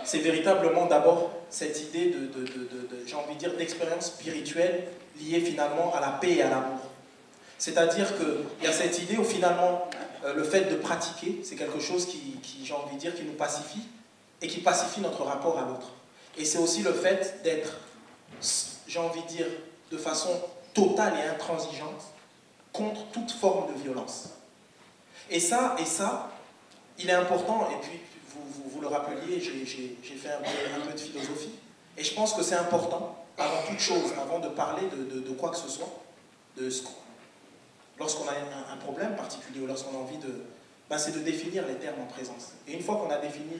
[SPEAKER 1] c'est véritablement d'abord cette idée j'ai envie de dire, d'expérience spirituelle liée finalement à la paix et à l'amour. C'est-à-dire qu'il y a cette idée où finalement le fait de pratiquer, c'est quelque chose qui j'ai envie de dire, qui nous pacifie et qui pacifie notre rapport à l'autre. Et c'est aussi le fait d'être, j'ai envie de dire, de façon totale et intransigeante contre toute forme de violence. Et ça, il est important, et puis vous le rappeliez, j'ai fait un peu de philosophie, et je pense que c'est important, avant toute chose, avant de parler de quoi que ce soit, lorsqu'on a un problème particulier, ou lorsqu'on a envie c'est de définir les termes en présence. Et une fois qu'on a défini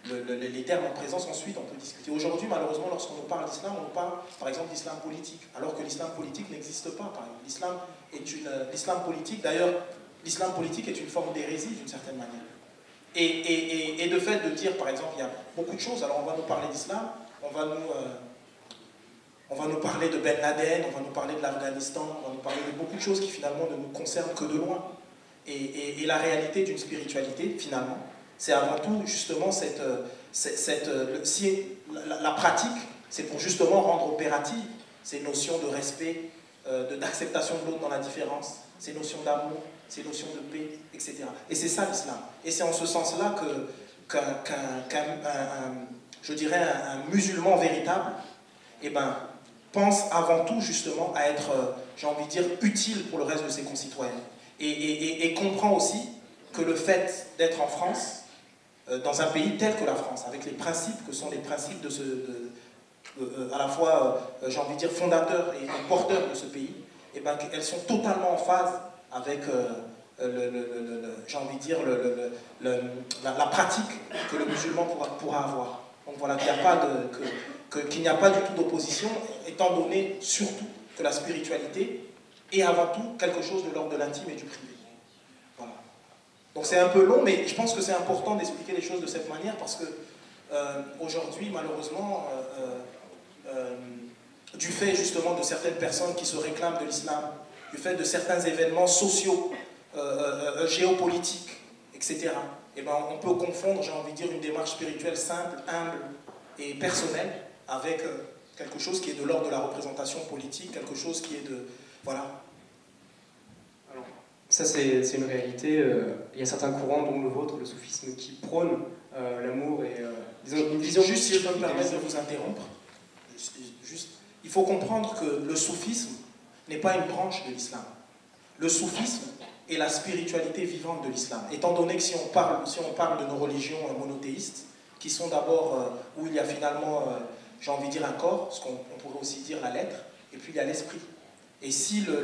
[SPEAKER 1] les termes en présence, ensuite on peut discuter. Aujourd'hui, malheureusement, lorsqu'on nous parle d'islam, on nous parle par exemple d'islam politique, alors que l'islam politique n'existe pas. L'islam politique, d'ailleurs, l'islam politique est une forme d'hérésie d'une certaine manière. Et de fait de dire, par exemple, il y a beaucoup de choses, alors on va nous parler d'islam, on va nous parler de Ben Laden, on va nous parler de l'Afghanistan, on va nous parler de beaucoup de choses qui finalement ne nous concernent que de loin. Et la réalité d'une spiritualité, finalement, c'est avant tout justement la pratique, c'est pour justement rendre opérative ces notions de respect, d'acceptation de l'autre dans la différence, ces notions d'amour, ces notions de paix, etc. Et c'est ça l'islam. Et c'est en ce sens-là je dirais, un musulman véritable, eh ben, pense avant tout justement à être, j'ai envie de dire, utile pour le reste de ses concitoyens. Et comprend aussi que le fait d'être en France, dans un pays tel que la France, avec les principes que sont les principes à la fois, j'ai envie de dire, fondateurs et porteurs de ce pays, eh ben, elles sont totalement en phase avec, j'ai envie de dire, la pratique que le musulman pourra avoir. Donc voilà, qu'il n'y a pas du tout d'opposition, étant donné surtout que la spiritualité est avant tout quelque chose de l'ordre de l'intime et du privé. Voilà. Donc c'est un peu long, mais je pense que c'est important d'expliquer les choses de cette manière parce que aujourd'hui, malheureusement, du fait justement de certaines personnes qui se réclament de l'islam, du fait de certains événements sociaux, géopolitiques, etc., eh ben, on peut confondre, j'ai envie de dire, une démarche spirituelle simple, humble et personnelle avec quelque chose qui est de l'ordre de la représentation politique, quelque chose qui est de... Voilà.
[SPEAKER 4] Alors, ça, c'est une réalité. Il y a certains courants, dont le vôtre, le soufisme, qui prônent l'amour et une vision...
[SPEAKER 1] Juste, si je peux me permettre de vous interrompre, il faut comprendre que le soufisme n'est pas une branche de l'islam. Le soufisme est la spiritualité vivante de l'islam. Étant donné que si on parle de nos religions monothéistes, qui sont d'abord où il y a finalement, j'ai envie de dire un corps, ce qu'on pourrait aussi dire la lettre, et puis il y a l'esprit. Et si ce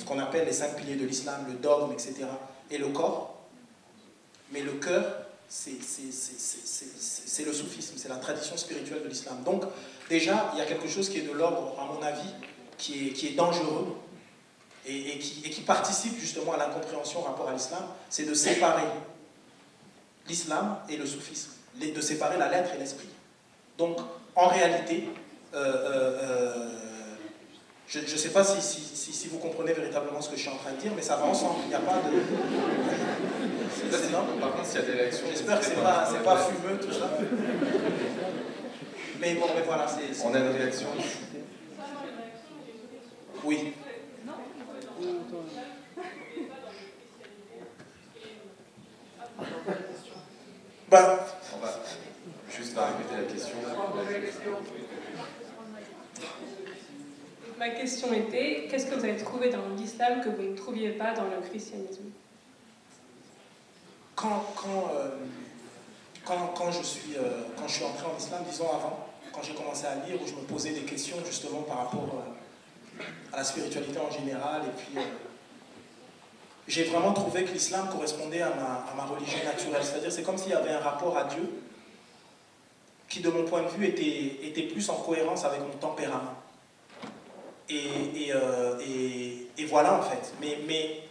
[SPEAKER 1] qu'on appelle les 5 piliers de l'islam, le dogme, etc., est le corps, mais le cœur, c'est le soufisme, c'est la tradition spirituelle de l'islam. Donc, déjà, il y a quelque chose qui est de l'ordre, à mon avis, qui est dangereux et qui participe justement à l'incompréhension rapport à l'islam, c'est de séparer l'islam et le soufisme, de séparer la lettre et l'esprit. Donc, en réalité, je ne sais pas si vous comprenez véritablement ce que je suis en train de dire, mais ça va ensemble, il n'y a pas de...
[SPEAKER 3] Par contre, s'il y a des réactions...
[SPEAKER 1] J'espère que ce n'est pas fumeux, tout ça. Mais bon, mais voilà, c'est...
[SPEAKER 3] On a une réaction.
[SPEAKER 1] Oui. Ben,
[SPEAKER 3] on va juste répéter la question.
[SPEAKER 5] Ma question était, qu'est-ce que vous avez trouvé dans l'islam que vous ne trouviez pas dans le christianisme?
[SPEAKER 1] Quand je suis entré en islam, disons avant, quand j'ai commencé à lire, où je me posais des questions justement par rapport à la spiritualité en général, et puis j'ai vraiment trouvé que l'islam correspondait à ma religion naturelle. C'est-à-dire, c'est comme s'il y avait un rapport à Dieu qui, de mon point de vue, était plus en cohérence avec mon tempérament. Et voilà, en fait. Mais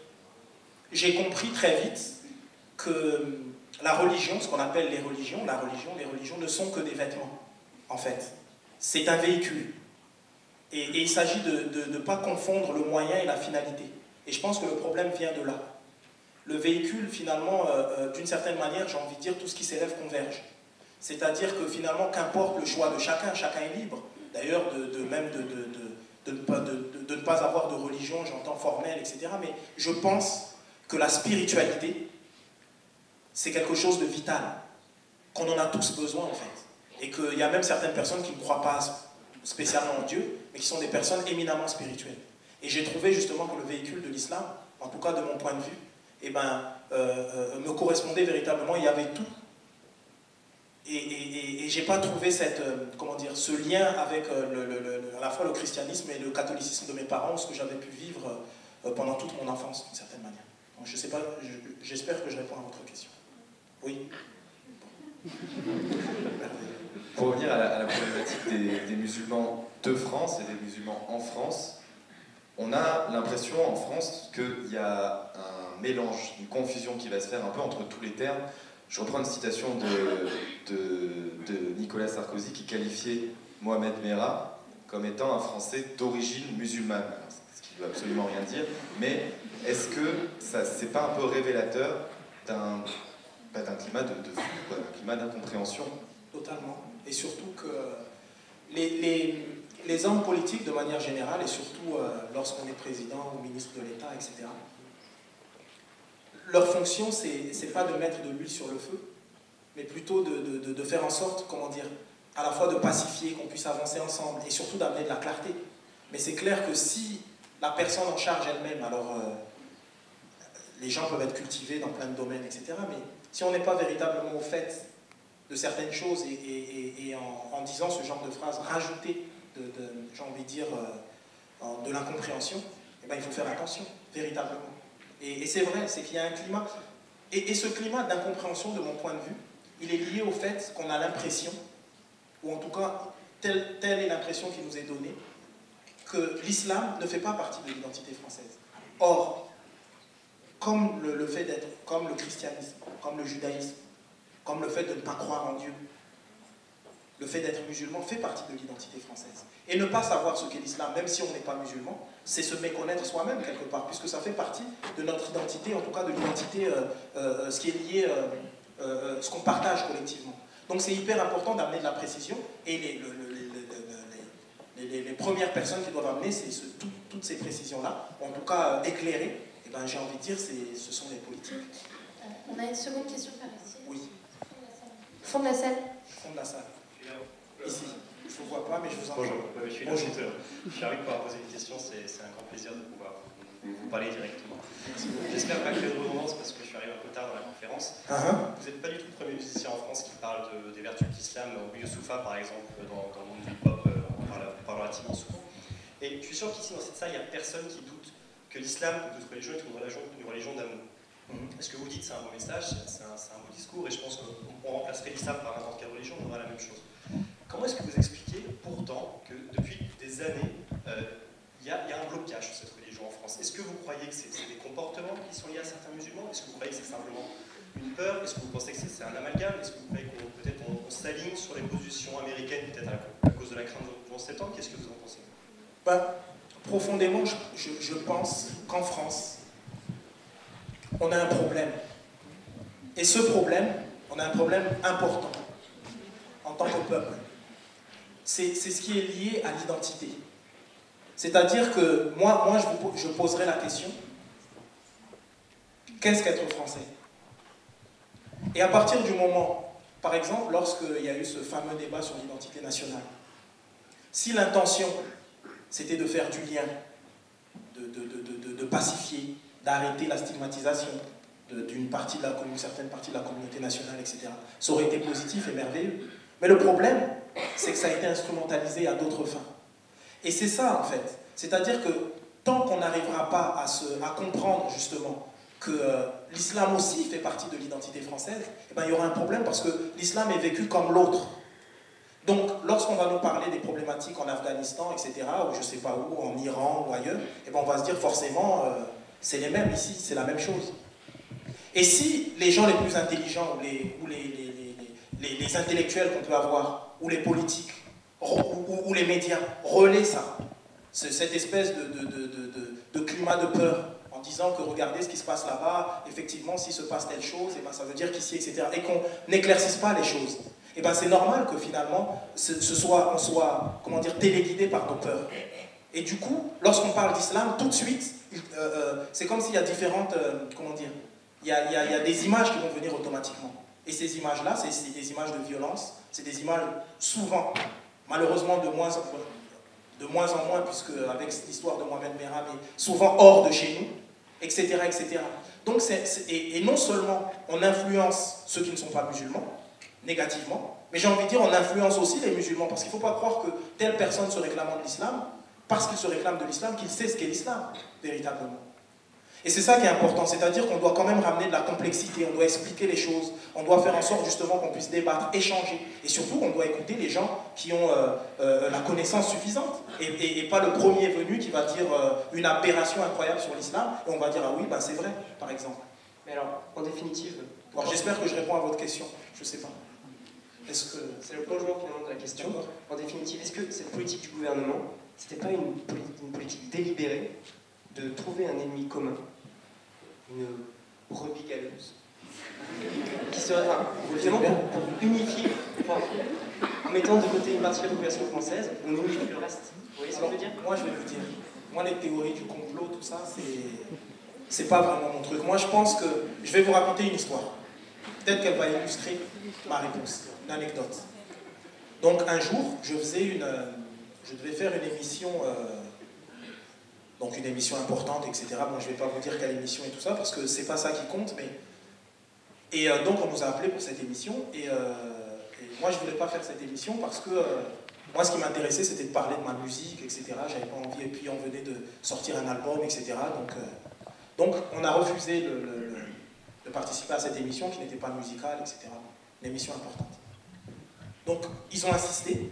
[SPEAKER 1] j'ai compris très vite que la religion, ce qu'on appelle les religions ne sont que des vêtements, en fait. C'est un véhicule. Et il s'agit de ne pas confondre le moyen et la finalité. Et je pense que le problème vient de là. Le véhicule, finalement, d'une certaine manière, j'ai envie de dire, tout ce qui s'élève converge. C'est-à-dire que finalement, qu'importe le choix de chacun est libre. D'ailleurs, de ne pas avoir de religion, j'entends formelle, etc. Mais je pense que la spiritualité, c'est quelque chose de vital, qu'on en a tous besoin, en fait. Et qu'il y a même certaines personnes qui ne croient pas spécialement en Dieu, mais qui sont des personnes éminemment spirituelles. Et j'ai trouvé justement que le véhicule de l'islam, en tout cas de mon point de vue, eh ben, me correspondait véritablement, il y avait tout. Et j'ai pas trouvé ce lien avec à la fois le christianisme et le catholicisme de mes parents, ce que j'avais pu vivre pendant toute mon enfance, d'une certaine manière. Donc je sais pas, j'espère que je réponds à votre question. Oui.
[SPEAKER 3] Pour revenir à la problématique des musulmans de France et des musulmans en France, on a l'impression en France qu'il y a un mélange, une confusion qui va se faire un peu entre tous les termes. Je reprends une citation de Nicolas Sarkozy qui qualifiait Mohamed Merah comme étant un Français d'origine musulmane, ce qui ne veut absolument rien dire, mais est-ce que c'est pas un peu révélateur d'un climat de flou, d'un climat d'incompréhension?
[SPEAKER 1] Totalement. Et surtout que les hommes politiques, de manière générale, et surtout lorsqu'on est président ou ministre de l'État, etc., leur fonction, c'est pas de mettre de l'huile sur le feu, mais plutôt de faire en sorte, comment dire, à la fois de pacifier, qu'on puisse avancer ensemble, et surtout d'amener de la clarté. Mais c'est clair que si la personne en charge elle-même, alors les gens peuvent être cultivés dans plein de domaines, etc. Mais si on n'est pas véritablement au fait de certaines choses et en disant ce genre de phrase, rajouter, j'ai envie de dire, de l'incompréhension, eh ben, il faut faire attention, véritablement. Et c'est vrai, c'est qu'il y a un climat. Et ce climat d'incompréhension, de mon point de vue, il est lié au fait qu'on a l'impression, ou en tout cas, telle est l'impression qui nous est donnée, que l'islam ne fait pas partie de l'identité française. Or, comme le fait d'être, comme le christianisme, comme le judaïsme, comme le fait de ne pas croire en Dieu, le fait d'être musulman fait partie de l'identité française. Et ne pas savoir ce qu'est l'islam, même si on n'est pas musulman, c'est se méconnaître soi-même quelque part, puisque ça fait partie de notre identité, en tout cas de l'identité, ce qui est lié, ce qu'on partage collectivement. Donc c'est hyper important d'amener de la précision, et les premières personnes qui doivent amener toutes ces précisions-là, en tout cas éclairées, et ben, j'ai envie de dire, ce sont les politiques.
[SPEAKER 6] On a une seconde question par ici.
[SPEAKER 1] Oui.
[SPEAKER 6] Fond de la salle.
[SPEAKER 1] Fond de la salle. Ici. Je ne vous vois pas, mais je vous entends.
[SPEAKER 7] Bonjour, je suis l'instituteur. Je suis ravi de pouvoir poser une question, c'est un grand plaisir de pouvoir vous parler directement. J'espère pas créer de redondance parce que je suis arrivé un peu tard dans la conférence. Vous n'êtes pas du tout le premier musicien en France qui parle des vertus de l'islam. Youssoufa, par exemple, dans le monde du hip-hop, on parle relativement souvent. Et je suis sûr qu'ici, dans cette salle, il n'y a personne qui doute que l'islam, comme toute religion, est une religion d'amour. Ce que vous dites, c'est un bon message, c'est un beau discours, et je pense qu'on remplacerait l'islam par n'importe quelle religion, on aura la même chose. Comment est-ce que vous expliquez pourtant que depuis des années, il y a un blocage sur cette religion en France? Est-ce que vous croyez que c'est des comportements qui sont liés à certains musulmans? Est-ce que vous croyez que c'est simplement une peur? Est-ce que vous pensez que c'est un amalgame? Est-ce que vous croyez qu'on peut-être on s'aligne sur les positions américaines, peut-être à cause de la crainte du 11 septembre? Qu'est-ce que vous en pensez?
[SPEAKER 1] Profondément, je pense qu'en France, on a un problème. Et ce problème, on a un problème important en tant que peuple. C'est ce qui est lié à l'identité. C'est-à-dire que moi je poserai la question, qu'est-ce qu'être français? Et à partir du moment, par exemple, lorsqu'il y a eu ce fameux débat sur l'identité nationale, si l'intention c'était de faire du lien, de pacifier, d'arrêter la stigmatisation d'une certaine partie de la communauté nationale, etc., ça aurait été positif et merveilleux. Mais le problème, c'est que ça a été instrumentalisé à d'autres fins. Et c'est ça, en fait. C'est-à-dire que tant qu'on n'arrivera pas à comprendre, justement, que l'islam aussi fait partie de l'identité française, eh ben, il y aura un problème parce que l'islam est vécu comme l'autre. Donc, lorsqu'on va nous parler des problématiques en Afghanistan, etc., ou je ne sais pas où, en Iran ou ailleurs, eh ben, on va se dire forcément, c'est les mêmes ici, c'est la même chose. Et si les gens les plus intelligents ou les intellectuels qu'on peut avoir, ou les politiques, ou les médias, relaient ça, cette espèce de climat de peur, en disant que regardez ce qui se passe là-bas, effectivement, s'il se passe telle chose, et ben, ça veut dire qu'ici, etc., et qu'on n'éclaircisse pas les choses, et ben, c'est normal que finalement, on soit, comment dire, téléguidé par nos peurs. Et du coup, lorsqu'on parle d'islam, tout de suite, c'est comme s'il y a différentes, comment dire, il y a des images qui vont venir automatiquement. Et ces images-là, c'est des images de violence, c'est des images souvent, malheureusement de moins en moins, puisque avec l'histoire de Mohamed Merah, mais souvent hors de chez nous, etc. etc. Donc, et non seulement on influence ceux qui ne sont pas musulmans, négativement, mais j'ai envie de dire on influence aussi les musulmans, parce qu'il ne faut pas croire que telle personne se réclamant de l'islam, parce qu'il se réclame de l'islam, qu'il sait ce qu'est l'islam, véritablement. Et c'est ça qui est important, c'est-à-dire qu'on doit quand même ramener de la complexité, on doit expliquer les choses, on doit faire en sorte justement qu'on puisse débattre, échanger, et surtout qu'on doit écouter les gens qui ont la connaissance suffisante, et pas le premier venu qui va dire une aberration incroyable sur l'islam, et on va dire ah oui, ben c'est vrai, par exemple.
[SPEAKER 4] Mais alors, en définitive...
[SPEAKER 1] Alors j'espère que je réponds à votre question, je ne sais pas. Est-ce que...
[SPEAKER 4] C'est le prolongement finalement de la question. En définitive, est-ce que cette politique du gouvernement, c'était pas une politique délibérée de trouver un ennemi commun, une brebis galeuse, qui serait finalement pour unifier, en mettant de côté une partie de la population française, on unifie le reste. Vous voyez ce que je veux dire?
[SPEAKER 1] Moi je vais vous dire, moi les théories du complot, tout ça, c'est pas vraiment mon truc. Moi, je pense que je vais vous raconter une histoire. Peut-être qu'elle va illustrer ma réponse, une anecdote. Donc, un jour, je devais faire une émission, donc une émission importante, etc. Bon, je vais pas vous dire quelle émission et tout ça, parce que c'est pas ça qui compte, mais... Et donc, on nous a appelés pour cette émission, et moi, je voulais pas faire cette émission parce que... moi, ce qui m'intéressait, c'était de parler de ma musique, etc. J'avais pas envie, et puis on venait de sortir un album, etc. Donc on a refusé de participer à cette émission qui n'était pas musicale, etc. Une émission importante. Donc, ils ont insisté,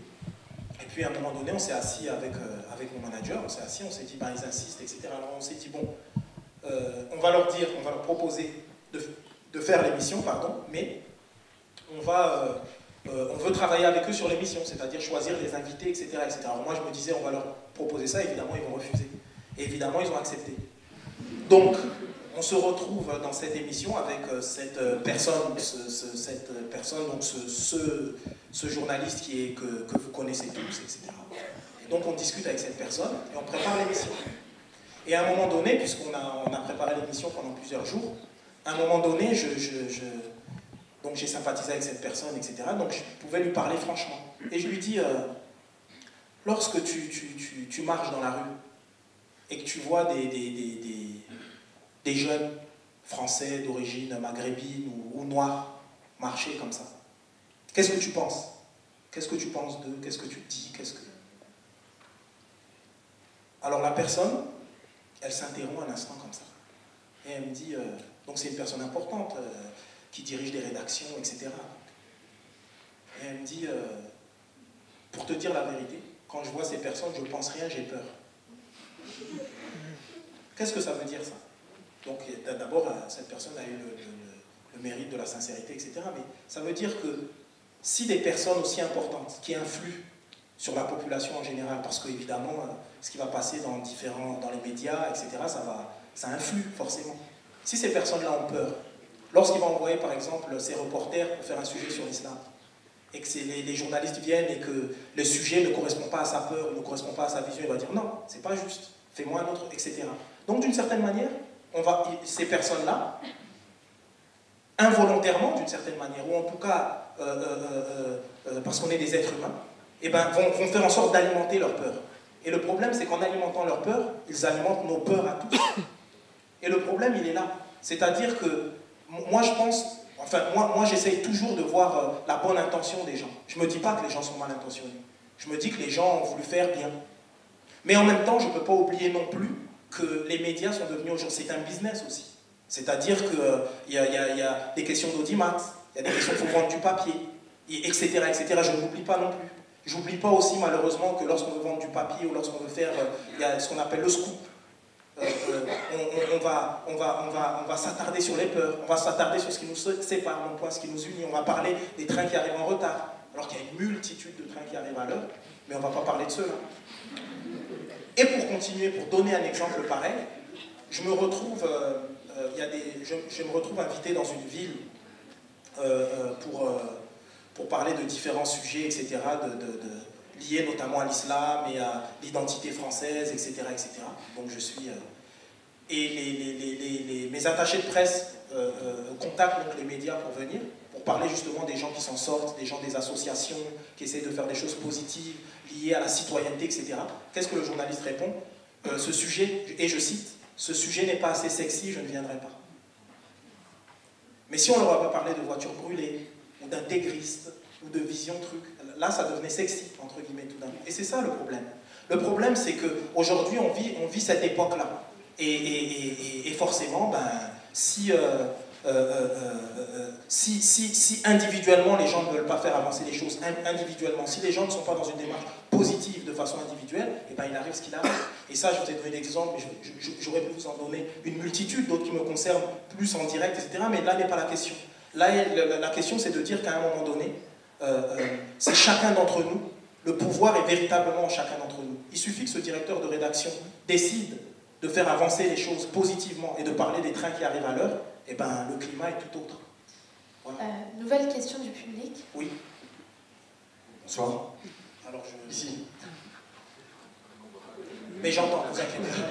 [SPEAKER 1] et puis à un moment donné, on s'est assis avec mon manager, on s'est dit, ben, ils insistent, etc. Alors on s'est dit, bon, on va leur proposer de faire l'émission, pardon, mais on veut travailler avec eux sur l'émission, c'est-à-dire choisir les invités, etc., etc. Alors moi, je me disais, on va leur proposer ça, évidemment, ils vont refuser. Et évidemment, ils ont accepté. Donc, on se retrouve dans cette émission avec cette personne, donc ce journaliste que vous connaissez tous, etc. Et donc, on discute avec cette personne et on prépare l'émission. Et à un moment donné, puisqu'on a préparé l'émission pendant plusieurs jours, à un moment donné, donc j'ai sympathisé avec cette personne, etc. Donc je pouvais lui parler franchement. Et je lui dis, lorsque tu marches dans la rue et que tu vois des jeunes français d'origine maghrébine ou noirs marcher comme ça, qu'est-ce que tu penses? Qu'est-ce que tu penses d'eux? Qu'est-ce que tu te dis? Alors la personne, elle s'interrompt un instant comme ça. Et elle me dit, donc c'est une personne importante, qui dirige des rédactions, etc. Et elle me dit, pour te dire la vérité, quand je vois ces personnes, je ne pense rien, j'ai peur. Qu'est-ce que ça veut dire, ça? Donc d'abord, cette personne a eu le mérite de la sincérité, etc. Mais ça veut dire que si des personnes aussi importantes, qui influent sur la population en général, parce qu'évidemment, ce qui va passer dans les médias, etc., ça influe forcément. Si ces personnes-là ont peur, lorsqu'ils vont envoyer par exemple ces reporters pour faire un sujet sur l'islam, et que les journalistes viennent et que le sujet ne correspond pas à sa peur, ne correspond pas à sa vision, il va dire non, c'est pas juste, fais-moi un autre, etc. Donc d'une certaine manière, ces personnes-là, involontairement d'une certaine manière, ou en tout cas parce qu'on est des êtres humains, eh ben, vont faire en sorte d'alimenter leur peur. Et le problème, c'est qu'en alimentant leur peur, ils alimentent nos peurs à tous. Et le problème, il est là. C'est-à-dire que moi, je pense, moi j'essaye toujours de voir la bonne intention des gens. Je ne me dis pas que les gens sont mal intentionnés. Je me dis que les gens ont voulu faire bien. Mais en même temps, je ne peux pas oublier non plus que les médias sont devenus aujourd'hui, c'est un business aussi. C'est-à-dire qu'il y a des questions d'audimat, il y a des questions qu'il faut vendre du papier, etc., etc. Je ne l'oublie pas non plus. Je n'oublie pas aussi malheureusement que lorsqu'on veut vendre du papier ou lorsqu'on veut faire, il y a ce qu'on appelle le scoop. On va s'attarder sur les peurs, on va s'attarder sur ce qui nous sépare, non point ce qui nous unit. On va parler des trains qui arrivent en retard, alors qu'il y a une multitude de trains qui arrivent à l'heure, mais on ne va pas parler de ceux-là. Et pour continuer, pour donner un exemple pareil, je me retrouve invité dans une ville pour parler de différents sujets, etc., liés notamment à l'islam et à l'identité française, etc., etc. Donc je suis... et mes attachés de presse contactent donc les médias pour venir, pour parler justement des gens qui s'en sortent, des gens des associations, qui essayent de faire des choses positives, liées à la citoyenneté, etc. Qu'est-ce que le journaliste répond? Ce sujet, et je cite, « Ce sujet n'est pas assez sexy, je ne viendrai pas ». Mais si on ne leur a pas parlé de voitures brûlées, ou d'intégristes, ou de vision truc, là ça devenait sexy, entre guillemets, tout d'un coup. Et c'est ça le problème. Le problème, c'est qu'aujourd'hui, on vit cette époque-là. Et forcément, ben, si individuellement les gens ne veulent pas faire avancer les choses individuellement, si les gens ne sont pas dans une démarche positive de façon individuelle, et ben il arrive ce qu'il arrive. Et ça, je vous ai donné l'exemple, j'aurais pu vous en donner une multitude, d'autres qui me concernent plus en direct, etc. Mais là n'est pas la question. Là, la question, c'est de dire qu'à un moment donné, c'est chacun d'entre nous, le pouvoir est véritablement en chacun d'entre nous. Il suffit que ce directeur de rédaction décide de faire avancer les choses positivement et de parler des trains qui arrivent à l'heure, et ben le climat est tout autre. Voilà.
[SPEAKER 6] Nouvelle question du public.
[SPEAKER 1] Oui.
[SPEAKER 3] Bonsoir.
[SPEAKER 1] Alors ici. Mais j'entends, vous inquiétez pas.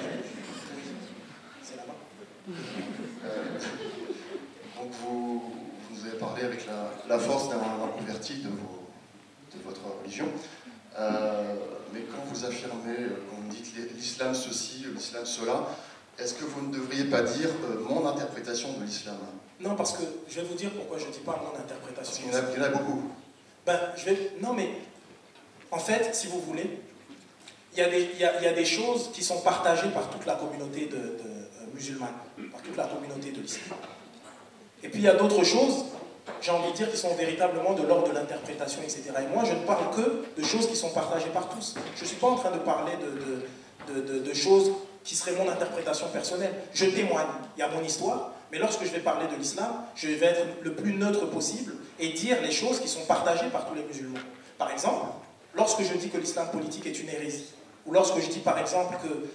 [SPEAKER 1] C'est là-bas.
[SPEAKER 8] Donc vous avez parlé avec la force d'un converti de votre religion. Mais quand vous affirmez, quand vous dites l'islam ceci, l'islam cela, est-ce que vous ne devriez pas dire mon interprétation de l'islam?
[SPEAKER 1] Non, parce que je vais vous dire pourquoi je ne dis pas mon interprétation.
[SPEAKER 8] Parce qu'il y en a beaucoup.
[SPEAKER 1] Ben, non, mais en fait, si vous voulez, il y a des choses qui sont partagées par toute la communauté musulmane, par toute la communauté de l'islam. Et puis il y a d'autres choses, j'ai envie de dire, qui sont véritablement de l'ordre de l'interprétation, etc. Et moi, je ne parle que de choses qui sont partagées par tous. Je ne suis pas en train de parler de choses qui seraient mon interprétation personnelle. Je témoigne, il y a mon histoire, mais lorsque je vais parler de l'islam, je vais être le plus neutre possible et dire les choses qui sont partagées par tous les musulmans. Par exemple, lorsque je dis que l'islam politique est une hérésie, ou lorsque je dis par exemple que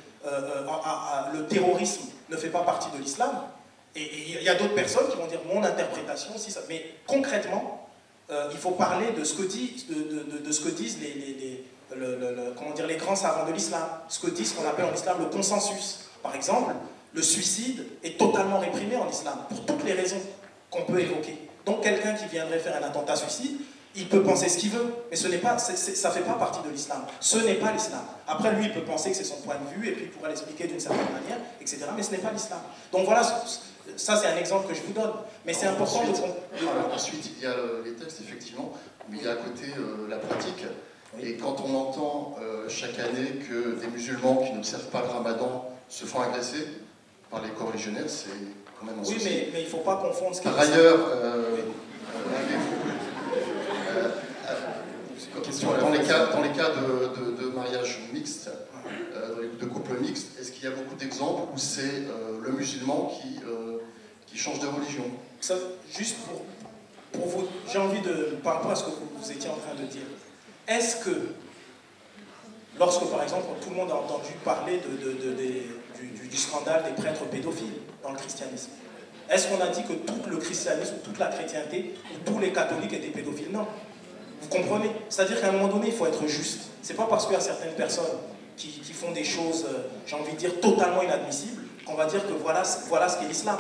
[SPEAKER 1] le terrorisme ne fait pas partie de l'islam, et il y a d'autres personnes qui vont dire mon interprétation, si ça, mais concrètement, il faut parler de ce que disent comment dire, les grands savants de l'islam, ce que disent ce qu'on appelle en islam le consensus. Par exemple, le suicide est totalement réprimé en islam, pour toutes les raisons qu'on peut évoquer. Donc quelqu'un qui viendrait faire un attentat suicide, il peut penser ce qu'il veut, mais ça ne fait pas partie de l'islam. Ce n'est pas l'islam. Après, lui, il peut penser que c'est son point de vue, et puis il pourra l'expliquer d'une certaine manière, etc. Mais ce n'est pas l'islam. Donc voilà, ça c'est un exemple que je vous donne. Mais c'est important de...
[SPEAKER 8] Ensuite, il y a les textes, effectivement, mais il y a à côté la pratique. Et quand on entend chaque année que des musulmans qui n'observent pas le ramadan se font agresser par les co-religionnaires, c'est quand même un souci.
[SPEAKER 1] Oui, mais il ne faut pas confondre ce qui est...
[SPEAKER 8] Par ailleurs, dans les cas de mariage mixte, de couple mixte, est-ce qu'il y a beaucoup d'exemples où c'est le musulman qui change de religion?
[SPEAKER 1] Ça, juste pour vous, j'ai envie de, par rapport à ce que vous étiez en train de dire, est-ce que, lorsque par exemple tout le monde a entendu parler du scandale des prêtres pédophiles dans le christianisme, est-ce qu'on a dit que tout le christianisme, toute la chrétienté, ou tous les catholiques étaient pédophiles? Non. Vous comprenez? C'est-à-dire qu'à un moment donné, il faut être juste. C'est pas parce qu'il y a certaines personnes qui font des choses, j'ai envie de dire, totalement inadmissibles, qu'on va dire que voilà ce qu'est l'islam.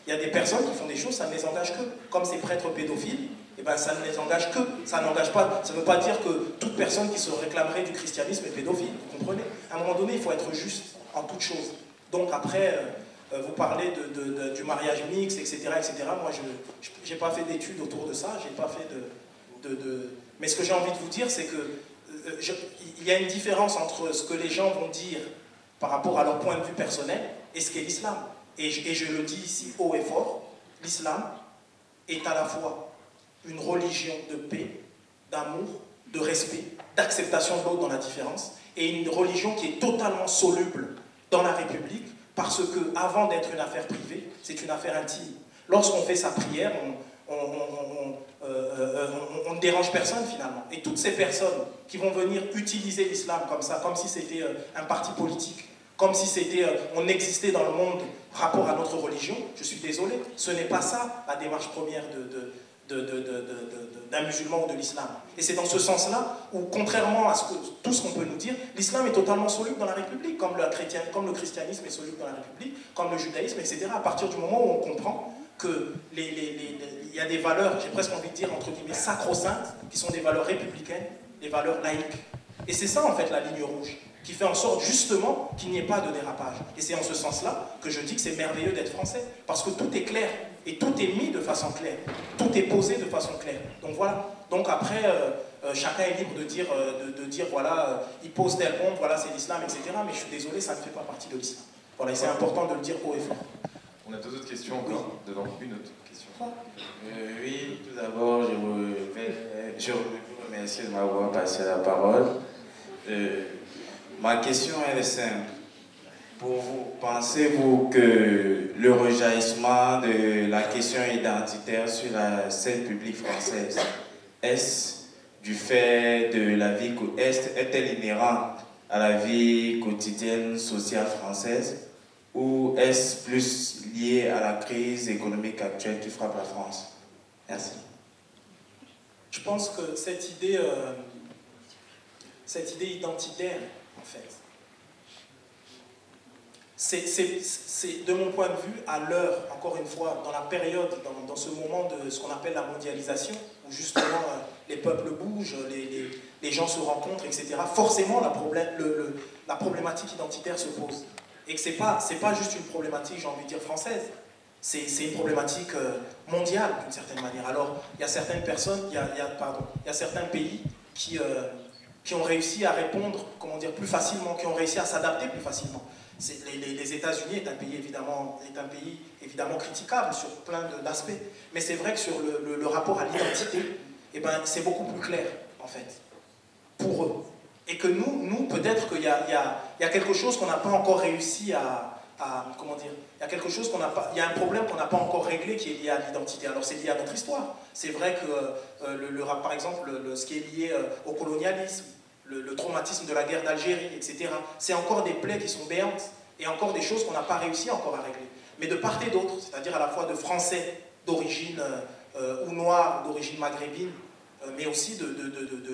[SPEAKER 1] Il y a des personnes qui font des choses, ça ne les engage que. Comme ces prêtres pédophiles, eh ben, ça ne les engage que. Ça n'engage pas. Ça ne veut pas dire que toute personne qui se réclamerait du christianisme est pédophile. Vous comprenez? À un moment donné, il faut être juste en toute chose. Donc après, vous parlez du mariage mixte, etc., etc. Moi, je n'ai pas fait d'études autour de ça. J'ai pas fait Mais ce que j'ai envie de vous dire, c'est que il y a une différence entre ce que les gens vont dire par rapport à leur point de vue personnel et ce qu'est l'islam. Et je le dis ici haut et fort, l'islam est à la fois une religion de paix, d'amour, de respect, d'acceptation de l'autre dans la différence, et une religion qui est totalement soluble dans la République, parce que avant d'être une affaire privée, c'est une affaire intime. Lorsqu'on fait sa prière, on ne dérange personne finalement. Et toutes ces personnes qui vont venir utiliser l'islam comme ça, comme si c'était un parti politique, comme si c'était, on existait dans le monde rapport à notre religion, je suis désolé, ce n'est pas ça la démarche première d'un musulman ou de l'islam. Et c'est dans ce sens-là où, contrairement à tout ce qu'on peut nous dire, l'islam est totalement soluble dans la République, comme le christianisme est soluble dans la République, comme le judaïsme, etc. À partir du moment où on comprend qu'il y a des valeurs, j'ai presque envie de dire, entre guillemets, sacro-saintes, qui sont des valeurs républicaines, des valeurs laïques. Et c'est ça, en fait, la ligne rouge, qui fait en sorte, justement, qu'il n'y ait pas de dérapage. Et c'est en ce sens-là que je dis que c'est merveilleux d'être français, parce que tout est clair, et tout est mis de façon claire, tout est posé de façon claire. Donc voilà. Donc après, chacun est libre de dire voilà, il pose tel compte, voilà, c'est l'islam, etc. Mais je suis désolé, ça ne fait pas partie de l'islam. Voilà, et c'est important de le dire haut et fort.
[SPEAKER 3] On a deux autres questions encore, devant une autre question.
[SPEAKER 9] Oui, tout d'abord, je vous remercie de m'avoir passé la parole. Ma question elle est simple. Pour vous, pensez-vous que le rejaillissement de la question identitaire sur la scène publique française, est-ce du fait de la vie, est-elle inhérente à la vie quotidienne sociale française, ou est-ce plus lié à la crise économique actuelle qui frappe la France? Merci.
[SPEAKER 1] Je pense que cette idée identitaire, en fait, c'est de mon point de vue, à l'heure, encore une fois, dans la période, dans ce moment de ce qu'on appelle la mondialisation, où justement les peuples bougent, les gens se rencontrent, etc., forcément la problématique identitaire se pose. Et que c'est pas juste une problématique, j'ai envie de dire, française, c'est une problématique mondiale, d'une certaine manière. Alors, il y a certaines personnes, il y a certains pays qui ont réussi à répondre, comment dire, plus facilement, qui ont réussi à s'adapter plus facilement. Les États-Unis est un pays évidemment critiquable sur plein d'aspects, mais c'est vrai que sur le rapport à l'identité, eh ben, c'est beaucoup plus clair, en fait, pour eux. Et que nous peut-être qu'il y a quelque chose qu'on n'a pas encore réussi comment dire, il y a un problème qu'on n'a pas encore réglé qui est lié à l'identité. Alors c'est lié à notre histoire. C'est vrai que, par exemple, ce qui est lié au colonialisme, le traumatisme de la guerre d'Algérie, etc. C'est encore des plaies qui sont béantes et encore des choses qu'on n'a pas réussi encore à régler. Mais de part et d'autre, c'est-à-dire à la fois de Français d'origine ou Noirs d'origine maghrébine, mais aussi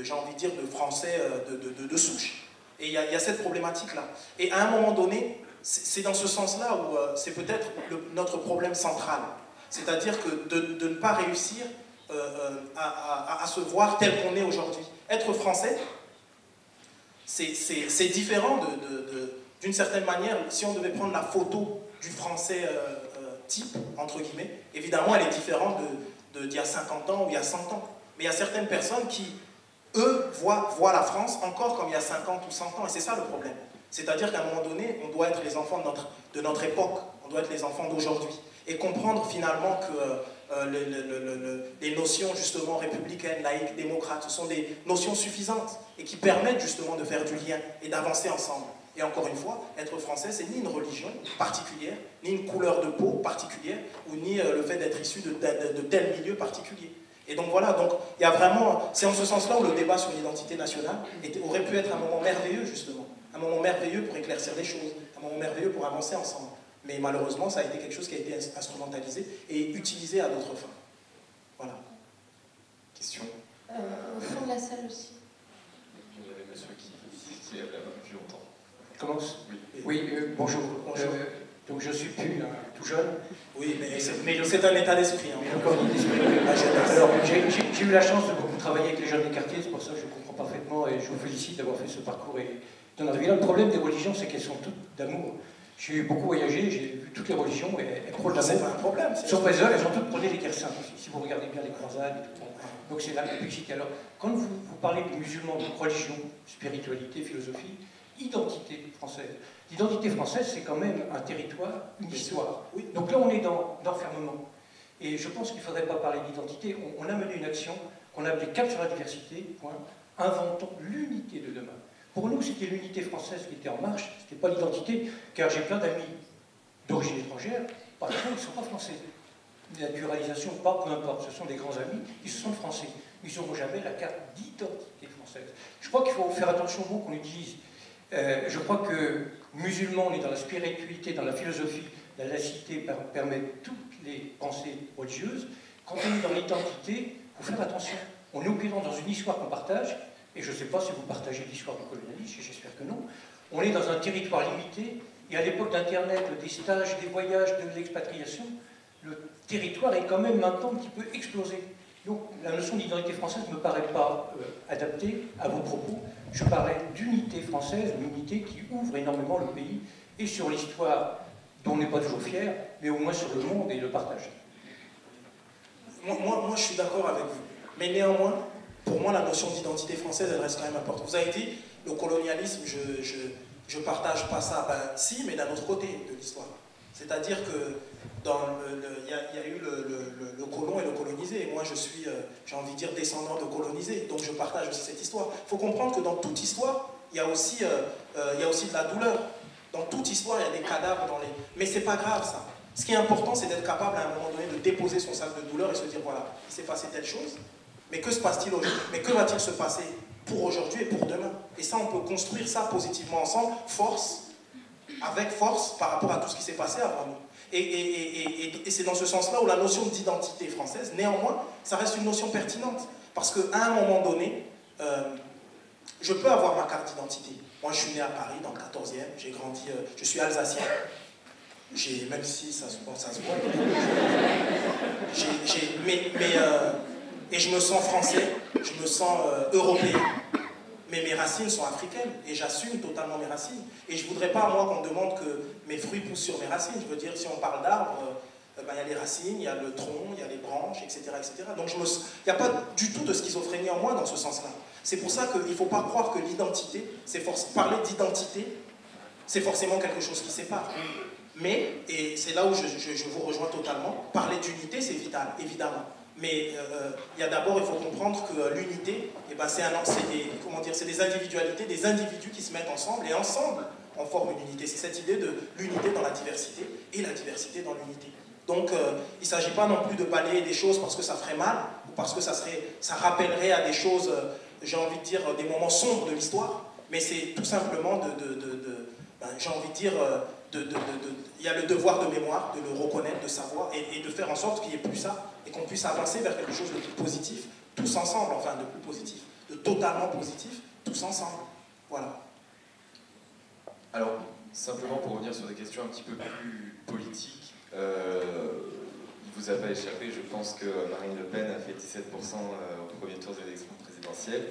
[SPEAKER 1] j'ai envie de dire, de Français de souche. Et il y a cette problématique-là. Et à un moment donné, c'est dans ce sens-là où c'est peut-être notre problème central. C'est-à-dire que de ne pas réussir à se voir tel qu'on est aujourd'hui. Être français, c'est différent d'une certaine manière. Si on devait prendre la photo du français type, entre guillemets, évidemment elle est différente d'il y a 50 ans ou il y a 100 ans. Mais il y a certaines personnes qui, eux, voient la France encore comme il y a 50 ou 100 ans. Et c'est ça le problème. C'est-à-dire qu'à un moment donné, on doit être les enfants de notre époque. On doit être les enfants d'aujourd'hui. Et comprendre finalement que les notions justement républicaines, laïques, démocrates, ce sont des notions suffisantes et qui permettent justement de faire du lien et d'avancer ensemble. Et encore une fois, être français, c'est ni une religion particulière, ni une couleur de peau particulière, ou ni le fait d'être issu de tel milieu particulier. Et donc voilà, il y a vraiment, c'est en ce sens-là où le débat sur l'identité nationale aurait pu être un moment merveilleux justement, un moment merveilleux pour éclaircir des choses, un moment merveilleux pour avancer ensemble. Mais malheureusement, ça a été quelque chose qui a été instrumentalisé et utilisé à d'autres fins. Voilà.
[SPEAKER 3] Question
[SPEAKER 6] Au fond de la salle aussi.
[SPEAKER 3] Il y avait monsieur qui avait la main depuis longtemps.
[SPEAKER 10] Commence.
[SPEAKER 3] Oui,
[SPEAKER 10] bonjour. Donc je suis plus tout jeune.
[SPEAKER 1] Oui, mais c'est un état d'esprit. Hein.
[SPEAKER 10] Alors j'ai eu la chance de beaucoup travailler avec les jeunes des quartiers, c'est pour ça que je comprends parfaitement et je vous félicite d'avoir fait ce parcours. Et dans notre vie, là, le problème des religions, c'est qu'elles sont toutes d'amour. J'ai beaucoup voyagé, j'ai vu toutes les religions et elles prônent l'amour.
[SPEAKER 1] C'est pas un problème.
[SPEAKER 10] Sauf les elles ont toutes prôné les guerres saintes aussi, si vous regardez bien les croisades et tout. Donc c'est la publicité. Alors, quand vous parlez des musulmans, de religion, spiritualité, philosophie, identité française. L'identité française, c'est quand même un territoire, une histoire. Oui. Donc là, on est dans l'enfermement. Et je pense qu'il ne faudrait pas parler d'identité. On a mené une action qu'on a appelée Cap sur la diversité, inventons l'unité de demain. Pour nous, c'était l'unité française qui était en marche, ce n'était pas l'identité, car j'ai plein d'amis d'origine étrangère, par exemple, ils ne sont pas français. Naturalisation, pas, peu importe, ce sont des grands amis, ils sont français. Ils n'auront jamais la carte d'identité française. Je crois qu'il faut faire attention aux mots qu'on utilise. Je crois que musulmans, on est dans la spiritualité, dans la philosophie, la laïcité permet toutes les pensées religieuses. Quand on est dans l'identité, il faut faire attention. On est obligatoirement dans une histoire qu'on partage, et je ne sais pas si vous partagez l'histoire du colonialisme, j'espère que non. On est dans un territoire limité, et à l'époque d'Internet, des stages, des voyages, de l'expatriation, le territoire est quand même maintenant un petit peu explosé. Donc la notion d'identité française ne me paraît pas adaptée à vos propos. Je parlais d'unité française, une unité qui ouvre énormément le pays, et sur l'histoire dont on n'est pas toujours fier, mais au moins sur le monde et le partage.
[SPEAKER 1] Moi, je suis d'accord avec vous. Mais néanmoins, pour moi, la notion d'identité française, elle reste quand même importante. Vous avez dit, le colonialisme, je ne partage pas ça. Ben, si, mais d'un autre côté de l'histoire. C'est-à-dire que il y a eu le colon et le colonisé. Et moi, je suis, j'ai envie de dire, descendant de colonisés. Donc, je partage aussi cette histoire. Il faut comprendre que dans toute histoire, il y a aussi de la douleur. Dans toute histoire, il y a des cadavres dans les... Mais c'est pas grave, ça. Ce qui est important, c'est d'être capable, à un moment donné, de déposer son sac de douleur et se dire, voilà, il s'est passé telle chose, mais que se passe-t-il aujourd'hui? Mais que va-t-il se passer pour aujourd'hui et pour demain? Et ça, on peut construire ça positivement ensemble, avec force, par rapport à tout ce qui s'est passé avant nous. Et c'est dans ce sens-là où la notion d'identité française, néanmoins, ça reste une notion pertinente. Parce qu'à un moment donné, je peux avoir ma carte d'identité. Moi, je suis né à Paris, dans le 14e, j'ai grandi, je suis alsacien. Même si ça se voit, et je me sens français, je me sens européen. Mais mes racines sont africaines et j'assume totalement mes racines. Et je ne voudrais pas, moi, qu'on me demande que mes fruits poussent sur mes racines. Je veux dire, si on parle d'arbres, il y a les racines, il y a le tronc, il y a les branches, etc. etc. Donc il n'y a pas du tout de schizophrénie en moi dans ce sens-là. C'est pour ça qu'il ne faut pas croire que l'identité, parler d'identité, c'est forcément quelque chose qui sépare. Mais, et c'est là où je vous rejoins totalement, parler d'unité, c'est vital, évidemment. Mais il y a d'abord, il faut comprendre que l'unité, c'est des individualités, des individus qui se mettent ensemble, et ensemble, on forme une unité. C'est cette idée de l'unité dans la diversité, et la diversité dans l'unité. Donc, il ne s'agit pas non plus de balayer des choses parce que ça ferait mal, ou parce que ça rappellerait à des choses, j'ai envie de dire, des moments sombres de l'histoire, mais c'est tout simplement j'ai envie de dire, il y a le devoir de mémoire, de le reconnaître, de savoir, et de faire en sorte qu'il n'y ait plus ça, et qu'on puisse avancer vers quelque chose de plus positif, tous ensemble, enfin de plus positif, de totalement positif, tous ensemble. Voilà.
[SPEAKER 3] Alors, simplement pour revenir sur des questions un petit peu plus politiques, il vous a pas échappé, je pense que Marine Le Pen a fait 17% au premier tour des élections présidentielles.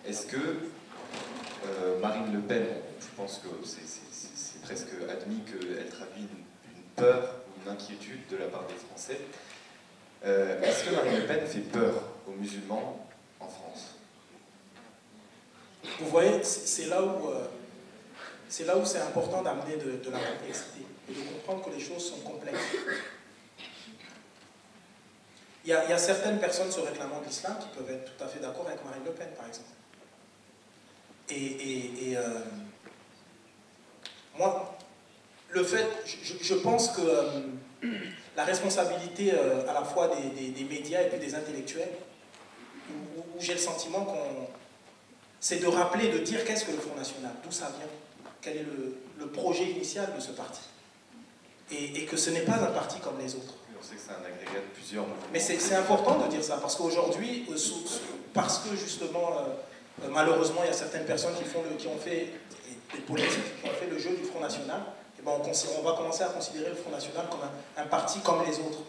[SPEAKER 3] Est-ce que Marine Le Pen, je pense que c'est presque admis qu'elle traduit une peur ou une inquiétude de la part des Français. Est-ce que Marine Le Pen fait peur aux musulmans en France?
[SPEAKER 1] Vous voyez, c'est là où c'est important d'amener de la complexité et de comprendre que les choses sont complexes. Il y a certaines personnes se réclamant de l'islam qui peuvent être tout à fait d'accord avec Marine Le Pen, par exemple. Moi, je pense que la responsabilité à la fois des médias et puis des intellectuels, où j'ai le sentiment c'est de rappeler, de dire qu'est-ce que le Front National, d'où ça vient, quel est le projet initial de ce parti. Et que ce n'est pas un parti comme les autres.
[SPEAKER 3] On sait que c'est un agrégat de plusieurs mouvements.
[SPEAKER 1] Mais c'est important de dire ça, parce qu'aujourd'hui, parce que justement, malheureusement, il y a certaines personnes qui ont fait, des politiques, qui ont fait le jeu du Front National, et ben on va commencer à considérer le Front National comme un parti comme les autres.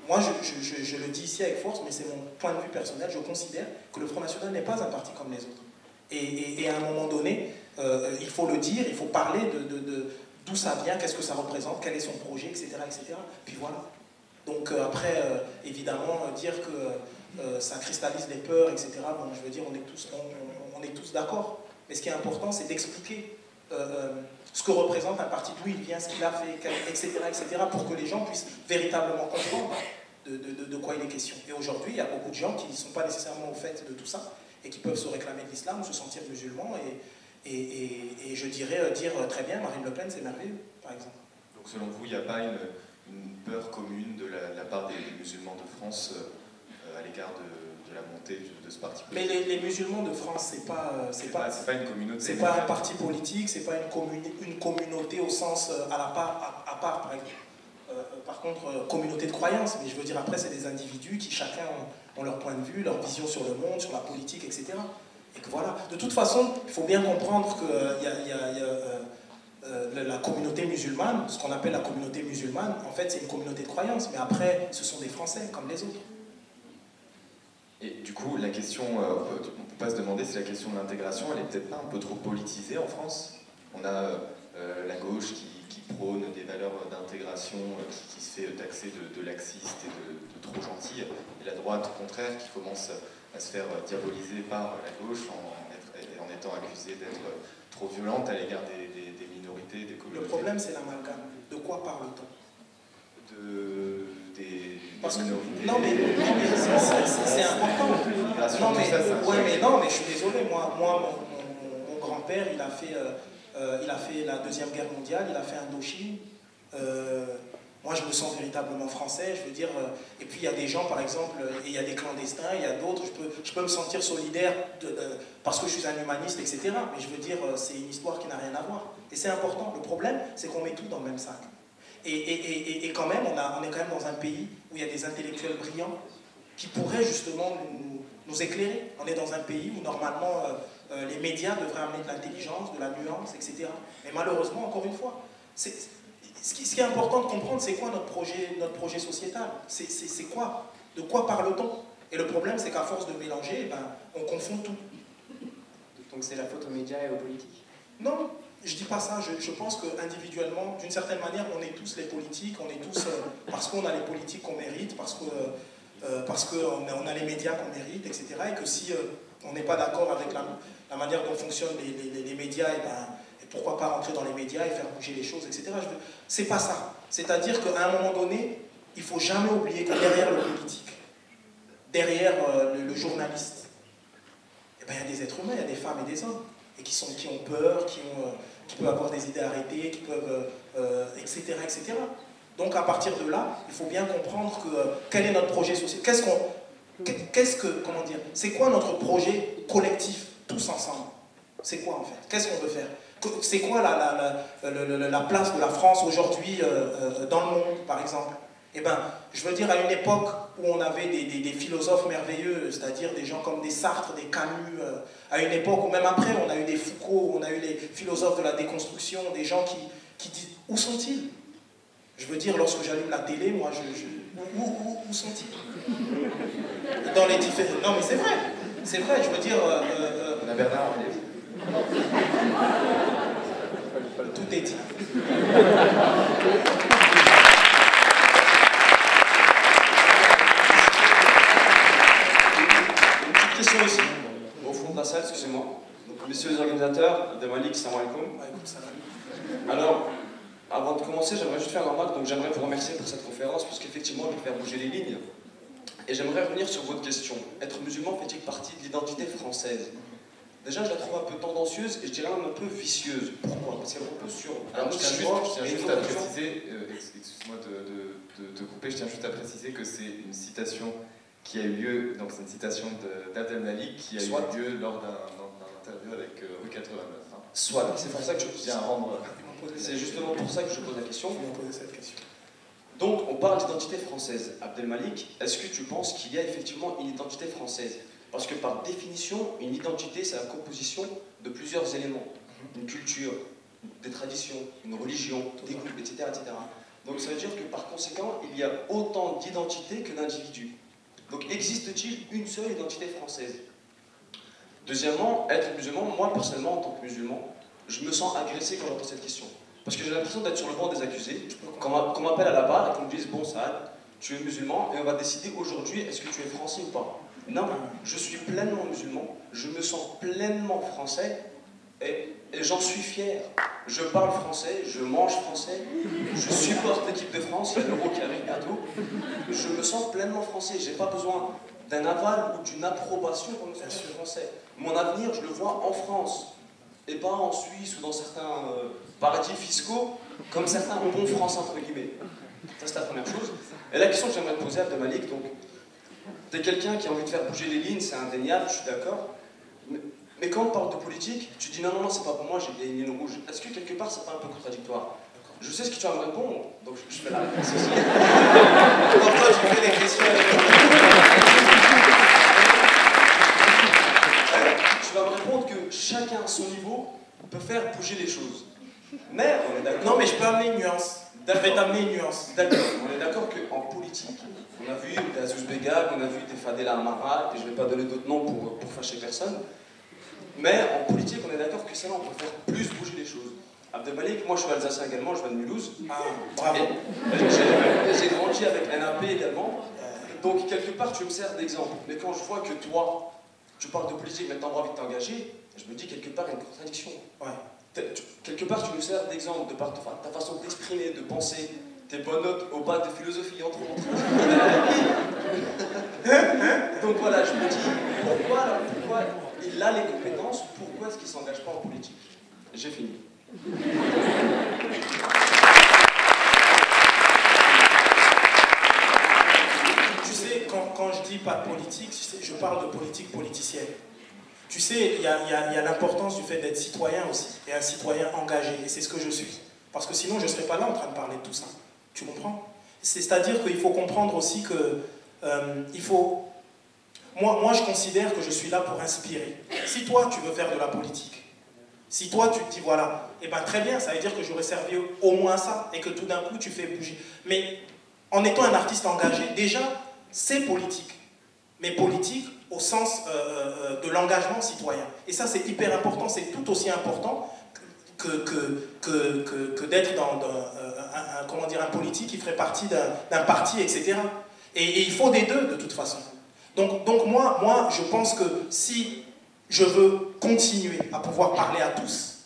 [SPEAKER 1] Moi, je le dis ici avec force, mais c'est mon point de vue personnel, je considère que le Front National n'est pas un parti comme les autres. Et à un moment donné, il faut le dire, il faut parler d'où ça vient, qu'est-ce que ça représente, quel est son projet, etc. etc. Puis voilà. Donc après, évidemment, dire que ça cristallise les peurs, etc., bon, je veux dire, on est tous d'accord. Mais ce qui est important, c'est d'expliquer ce que représente un parti, d'où il vient, ce qu'il a fait, etc., etc., pour que les gens puissent véritablement comprendre de quoi il est question. Et aujourd'hui, il y a beaucoup de gens qui ne sont pas nécessairement au fait de tout ça, et qui peuvent se réclamer de l'islam ou se sentir musulmans, et je dirais dire très bien, Marine Le Pen, c'est merveilleux, par exemple.
[SPEAKER 3] Donc selon vous, il n'y a pas une peur commune de la part des musulmans de France à l'égard de la montée de ce parti politique?
[SPEAKER 1] Mais les musulmans de France, c'est pas
[SPEAKER 3] une communauté.
[SPEAKER 1] C'est pas un parti politique, c'est pas une communauté au sens à part, par exemple. Par contre, communauté de croyance, mais je veux dire, après, c'est des individus qui chacun ont leur point de vue, leur vision sur le monde, sur la politique, etc. Et que voilà. De toute façon, il faut bien comprendre que la communauté musulmane, ce qu'on appelle la communauté musulmane, en fait, c'est une communauté de croyance, mais après, ce sont des Français, comme les autres.
[SPEAKER 3] Et du coup, la question, on ne peut pas se demander si la question de l'intégration, elle est peut-être pas un peu trop politisée en France. On a la gauche qui prône des valeurs d'intégration, qui se fait taxer de laxiste et de trop gentil, et la droite, au contraire, qui commence à se faire diaboliser par la gauche en étant accusée d'être trop violente à l'égard des minorités, des communautés.
[SPEAKER 1] Le problème, c'est l'amalgame. De quoi parle-t-on?
[SPEAKER 3] Des
[SPEAKER 1] minorités. Non, mais c'est important. Non, mais je suis désolé. Moi mon grand-père, il a fait la Deuxième Guerre mondiale, il a fait Indochine. Moi, je me sens véritablement français, je veux dire. Et puis, il y a des gens, par exemple, et il y a des clandestins, il y a d'autres. Je peux me sentir solidaire parce que je suis un humaniste, etc. Mais je veux dire, c'est une histoire qui n'a rien à voir. Et c'est important. Le problème, c'est qu'on met tout dans le même sac. Et quand même, on est quand même dans un pays où il y a des intellectuels brillants qui pourraient justement nous éclairer. On est dans un pays où, normalement, les médias devraient amener de l'intelligence, de la nuance, etc. Mais malheureusement, encore une fois, ce qui est important de comprendre, c'est quoi notre projet sociétal? C'est quoi? De quoi parle-t-on? Et le problème, c'est qu'à force de mélanger, eh ben, on confond tout.
[SPEAKER 4] Donc c'est la faute aux médias et aux politiques?
[SPEAKER 1] Non, je dis pas ça. Je pense qu'individuellement, d'une certaine manière, on est tous les politiques, on est tous, parce qu'on a les politiques qu'on mérite, parce qu'on a les médias qu'on mérite, etc. Et que si on n'est pas d'accord avec la manière dont fonctionnent les médias, et pourquoi pas rentrer dans les médias et faire bouger les choses, etc. C'est pas ça. C'est-à-dire qu'à un moment donné, il ne faut jamais oublier que derrière le politique, derrière le journaliste, eh ben, il y a des êtres humains, il y a des femmes et des hommes, et qui ont peur, qui peuvent avoir des idées arrêtées, qui peuvent, etc., etc. Donc à partir de là, il faut bien comprendre quel est notre projet social. Comment dire, c'est quoi notre projet collectif, tous ensemble? C'est quoi en fait? Qu'est-ce qu'on veut faire? C'est quoi la place de la France aujourd'hui dans le monde, par exemple? Eh ben, je veux dire, à une époque où on avait des philosophes merveilleux, c'est-à-dire des gens comme des Sartre, des Camus, à une époque où même après, on a eu des Foucault, on a eu les philosophes de la déconstruction, des gens qui disent, où sont-ils? Je veux dire, lorsque j'allume la télé, moi, où sont-ils? Dans les différents... Non, mais c'est vrai, je veux dire...
[SPEAKER 3] On a Bernard,
[SPEAKER 1] tout est dit.
[SPEAKER 11] Question aussi, au fond de la salle, excusez-moi. Donc, messieurs les organisateurs, Abdelmalik, salam alaikum. Alors, avant de commencer, j'aimerais juste faire une remarque. Donc, j'aimerais vous remercier pour cette conférence, puisqu'effectivement, elle peut faire bouger les lignes. Et j'aimerais revenir sur votre question. Être musulman fait-il partie de l'identité française? Déjà, je la trouve un peu tendancieuse et je dirais un peu vicieuse. Pourquoi? Parce qu'elle repose sur...
[SPEAKER 3] Alors, je tiens juste à préciser, excuse-moi de te couper, je tiens juste à préciser que c'est une citation qui a eu lieu, donc c'est une citation d'Abdelmalik qui a eu lieu lors d'un interview avec Rue 89. Hein.
[SPEAKER 11] Soit, c'est pour ça que je
[SPEAKER 3] tiens à rendre...
[SPEAKER 11] C'est justement pour ça que je pose la question. Donc, on parle d'identité française. Abdelmalik, est-ce que tu penses qu'il y a effectivement une identité française? Parce que par définition, une identité, c'est la composition de plusieurs éléments. Une culture, des traditions, une religion, des groupes, etc., etc. Donc ça veut dire que par conséquent, il y a autant d'identités que d'individus. Donc existe-t-il une seule identité française? Deuxièmement, être musulman, moi personnellement en tant que musulman, je me sens agressé quand j'entends cette question. Parce que j'ai l'impression d'être sur le banc des accusés, qu'on m'appelle à la barre et qu'on me dise « Bon Saad, tu es musulman et on va décider aujourd'hui est-ce que tu es français ou pas ?» Non, je suis pleinement musulman, je me sens pleinement français et j'en suis fier. Je parle français, je mange français, je supporte l'équipe de France, il y a l'Euro qui arrive bientôt. Je me sens pleinement français, j'ai pas besoin d'un aval ou d'une approbation pour me sentir français. Mon avenir, je le vois en France et pas en Suisse ou dans certains paradis fiscaux comme certains bons Français entre guillemets. Ça c'est la première chose. Et la question que j'aimerais te poser à Abdelmalik, donc t'es quelqu'un qui a envie de faire bouger les lignes, c'est indéniable, je suis d'accord. Mais quand on parle de politique, tu dis non, non, non, c'est pas pour moi, j'ai des lignes rouges. Est-ce que quelque part, c'est pas un peu contradictoire? Je sais ce que tu vas me répondre, donc je fais la réponse aussi. Pour toi, tu fais les questions. Tu vas me répondre que chacun à son niveau peut faire bouger les choses. Mais on est d'accord.
[SPEAKER 1] Non, mais je peux amener une nuance. Je vais t'amener une nuance.
[SPEAKER 11] D'accord, on est d'accord qu'en politique, on a vu des Azouz Begag, on a vu des Fadela Amara, et je ne vais pas donner d'autres noms pour fâcher personne. Mais en politique, on est d'accord que ça, on peut faire plus bouger les choses. Abdelmalik, moi je suis alsacien également, je viens de Mulhouse.
[SPEAKER 1] Ah, bravo.
[SPEAKER 11] J'ai grandi avec NAP également. Donc quelque part, tu me sers d'exemple. Mais quand je vois que toi, tu parles de politique, mais tu as envie de t'engager, je me dis quelque part, il y a une contradiction.
[SPEAKER 1] Ouais.
[SPEAKER 11] Quelque part, tu nous sers d'exemple de par ta façon d'exprimer, de penser, tes bonnes notes au bac de philosophie, entre autres. Donc voilà, je me dis, pourquoi il a les compétences, pourquoi est-ce qu'il ne s'engage pas en politique? J'ai fini.
[SPEAKER 1] Tu sais, quand je dis pas de politique, je parle de politique politicienne. Tu sais, il y a l'importance du fait d'être citoyen aussi, et un citoyen engagé, et c'est ce que je suis. Parce que sinon, je ne serais pas là en train de parler de tout ça. Tu comprends? C'est-à-dire qu'il faut comprendre aussi que il faut... moi, je considère que je suis là pour inspirer. Si toi, tu veux faire de la politique, si toi, tu te dis, voilà, eh ben très bien, ça veut dire que j'aurais servi au moins à ça, et que tout d'un coup, tu fais bouger. Mais en étant un artiste engagé, déjà, c'est politique. Mais politique au sens de l'engagement citoyen. Et ça, c'est hyper important, c'est tout aussi important que d'être dans comment dire, un politique qui ferait partie d'un parti, etc. Et il faut des deux, de toute façon. Donc moi, je pense que si je veux continuer à pouvoir parler à tous,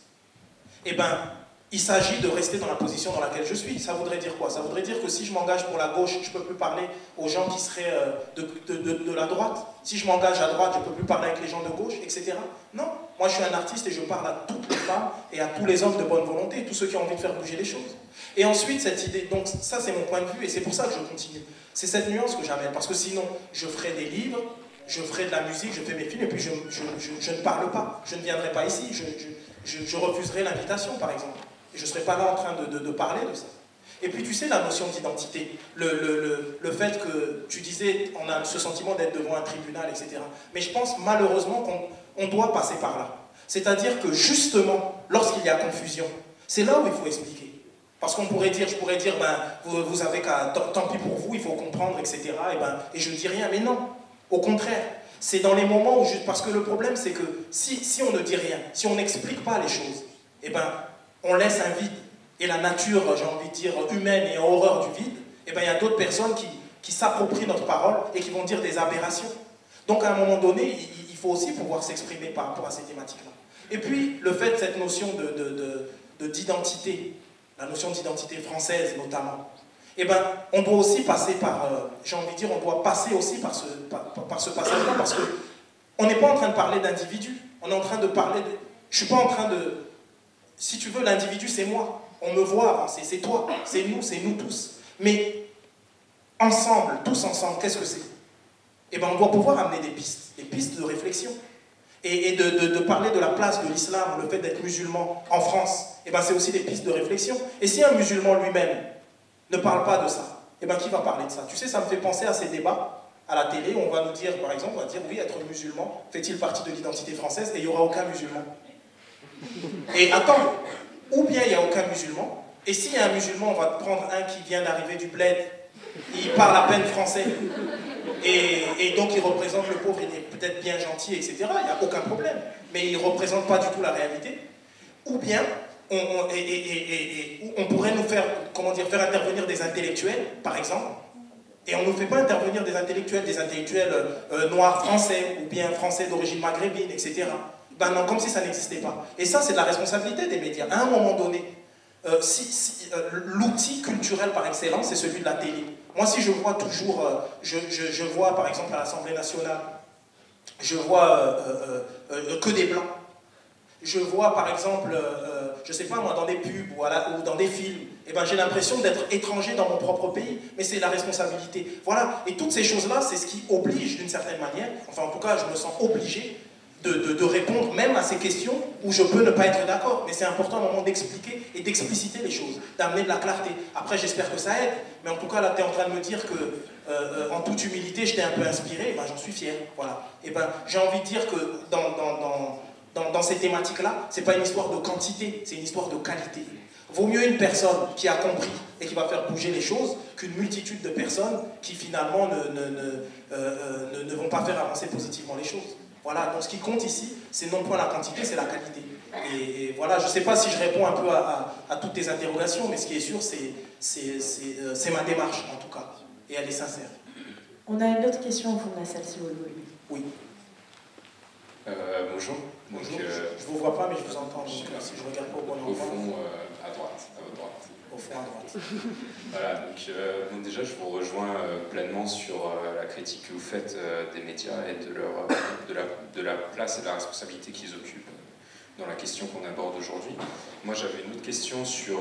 [SPEAKER 1] eh ben, il s'agit de rester dans la position dans laquelle je suis. Ça voudrait dire quoi? Ça voudrait dire que si je m'engage pour la gauche, je ne peux plus parler aux gens qui seraient de la droite. Si je m'engage à droite, je ne peux plus parler avec les gens de gauche, etc. Non, moi je suis un artiste et je parle à toutes les femmes et à tous les hommes de bonne volonté, tous ceux qui ont envie de faire bouger les choses. Et ensuite, cette idée, donc ça c'est mon point de vue et c'est pour ça que je continue. C'est cette nuance que j'amène, parce que sinon, je ferai des livres, je ferai de la musique, je fais mes films et puis je ne parle pas. Je ne viendrai pas ici, je refuserai l'invitation par exemple. Et je ne serai pas là en train de parler de ça. Et puis tu sais, la notion d'identité, le fait que tu disais, on a ce sentiment d'être devant un tribunal, etc. Mais je pense malheureusement qu'on doit passer par là. C'est-à-dire que justement, lorsqu'il y a confusion, c'est là où il faut expliquer. Parce qu'on pourrait dire, je pourrais dire, ben, vous avez qu'à, tant pis pour vous, il faut comprendre, etc. Et je ne dis rien, mais non. Au contraire, c'est dans les moments où, parce que le problème c'est que si on ne dit rien, si on n'explique pas les choses, eh ben, on laisse un vide. Et la nature, j'ai envie de dire, humaine et en horreur du vide, eh ben, il y a d'autres personnes qui s'approprient notre parole et qui vont dire des aberrations. Donc à un moment donné, il faut aussi pouvoir s'exprimer par rapport à ces thématiques-là. Et puis, le fait de cette notion d'identité, la notion d'identité française notamment, eh ben, on doit aussi passer par, j'ai envie de dire, on doit passer aussi par ce passage-là, parce qu'on n'est pas en train de parler d'individus, on est en train de parler de... Je suis pas en train de... Si tu veux, l'individu, c'est moi. On me voit avancer, c'est toi, c'est nous tous. Mais ensemble, tous ensemble, qu'est-ce que c'est? Eh bien, on doit pouvoir amener des pistes de réflexion. Et de parler de la place de l'islam, le fait d'être musulman en France, eh ben, c'est aussi des pistes de réflexion. Et si un musulman lui-même ne parle pas de ça, eh ben, qui va parler de ça? Tu sais, ça me fait penser à ces débats à la télé où on va nous dire, par exemple, on va dire, oui, être musulman fait-il partie de l'identité française? Et il n'y aura aucun musulman. Et attends, ou bien il n'y a aucun musulman, et s'il y a un musulman, on va prendre un qui vient d'arriver du bled, il parle à peine français, et donc il représente le pauvre, il est peut-être bien gentil, etc., il n'y a aucun problème, mais il ne représente pas du tout la réalité. Ou bien, on pourrait nous faire, comment dire, faire intervenir des intellectuels, par exemple, et on ne fait pas intervenir des intellectuels noirs français, ou bien français d'origine maghrébine, etc., ben non, comme si ça n'existait pas. Et ça, c'est de la responsabilité des médias. À un moment donné, l'outil culturel par excellence, c'est celui de la télé. Moi, si je vois toujours, je vois par exemple à l'Assemblée nationale, je vois que des blancs. Je vois par exemple, je sais pas moi, dans des pubs ou dans des films, eh ben, j'ai l'impression d'être étranger dans mon propre pays, mais c'est la responsabilité. Voilà, et toutes ces choses-là, c'est ce qui oblige d'une certaine manière, enfin en tout cas, je me sens obligé de répondre même à ces questions où je peux ne pas être d'accord. Mais c'est important à un moment d'expliquer et d'expliciter les choses, d'amener de la clarté. Après, j'espère que ça aide, mais en tout cas, là, tu es en train de me dire que, en toute humilité, je t'ai un peu inspiré, et ben, j'en suis fier. Voilà. Et ben, j'ai envie de dire que dans ces thématiques-là, c'est pas une histoire de quantité, c'est une histoire de qualité. Vaut mieux une personne qui a compris et qui va faire bouger les choses qu'une multitude de personnes qui finalement ne vont pas faire avancer positivement les choses. Voilà, donc ce qui compte ici, c'est non point la quantité, c'est la qualité. Et voilà, je ne sais pas si je réponds un peu à toutes tes interrogations, mais ce qui est sûr, c'est ma démarche, en tout cas. Et elle est sincère.
[SPEAKER 6] On a une autre question au fond de la salle, si vous voulez.
[SPEAKER 1] Oui.
[SPEAKER 12] Bonjour. Donc,
[SPEAKER 1] bonjour. Je ne vous vois pas, mais je vous entends. Donc, si je ne regarde pas au bon endroit.
[SPEAKER 12] Au fond, à droite, à votre droite.
[SPEAKER 1] Au fond, à droite.
[SPEAKER 12] Voilà, donc déjà, je vous rejoins pleinement sur la critique que vous faites des médias et de la place et de la responsabilité qu'ils occupent dans la question qu'on aborde aujourd'hui. Moi, j'avais une autre question sur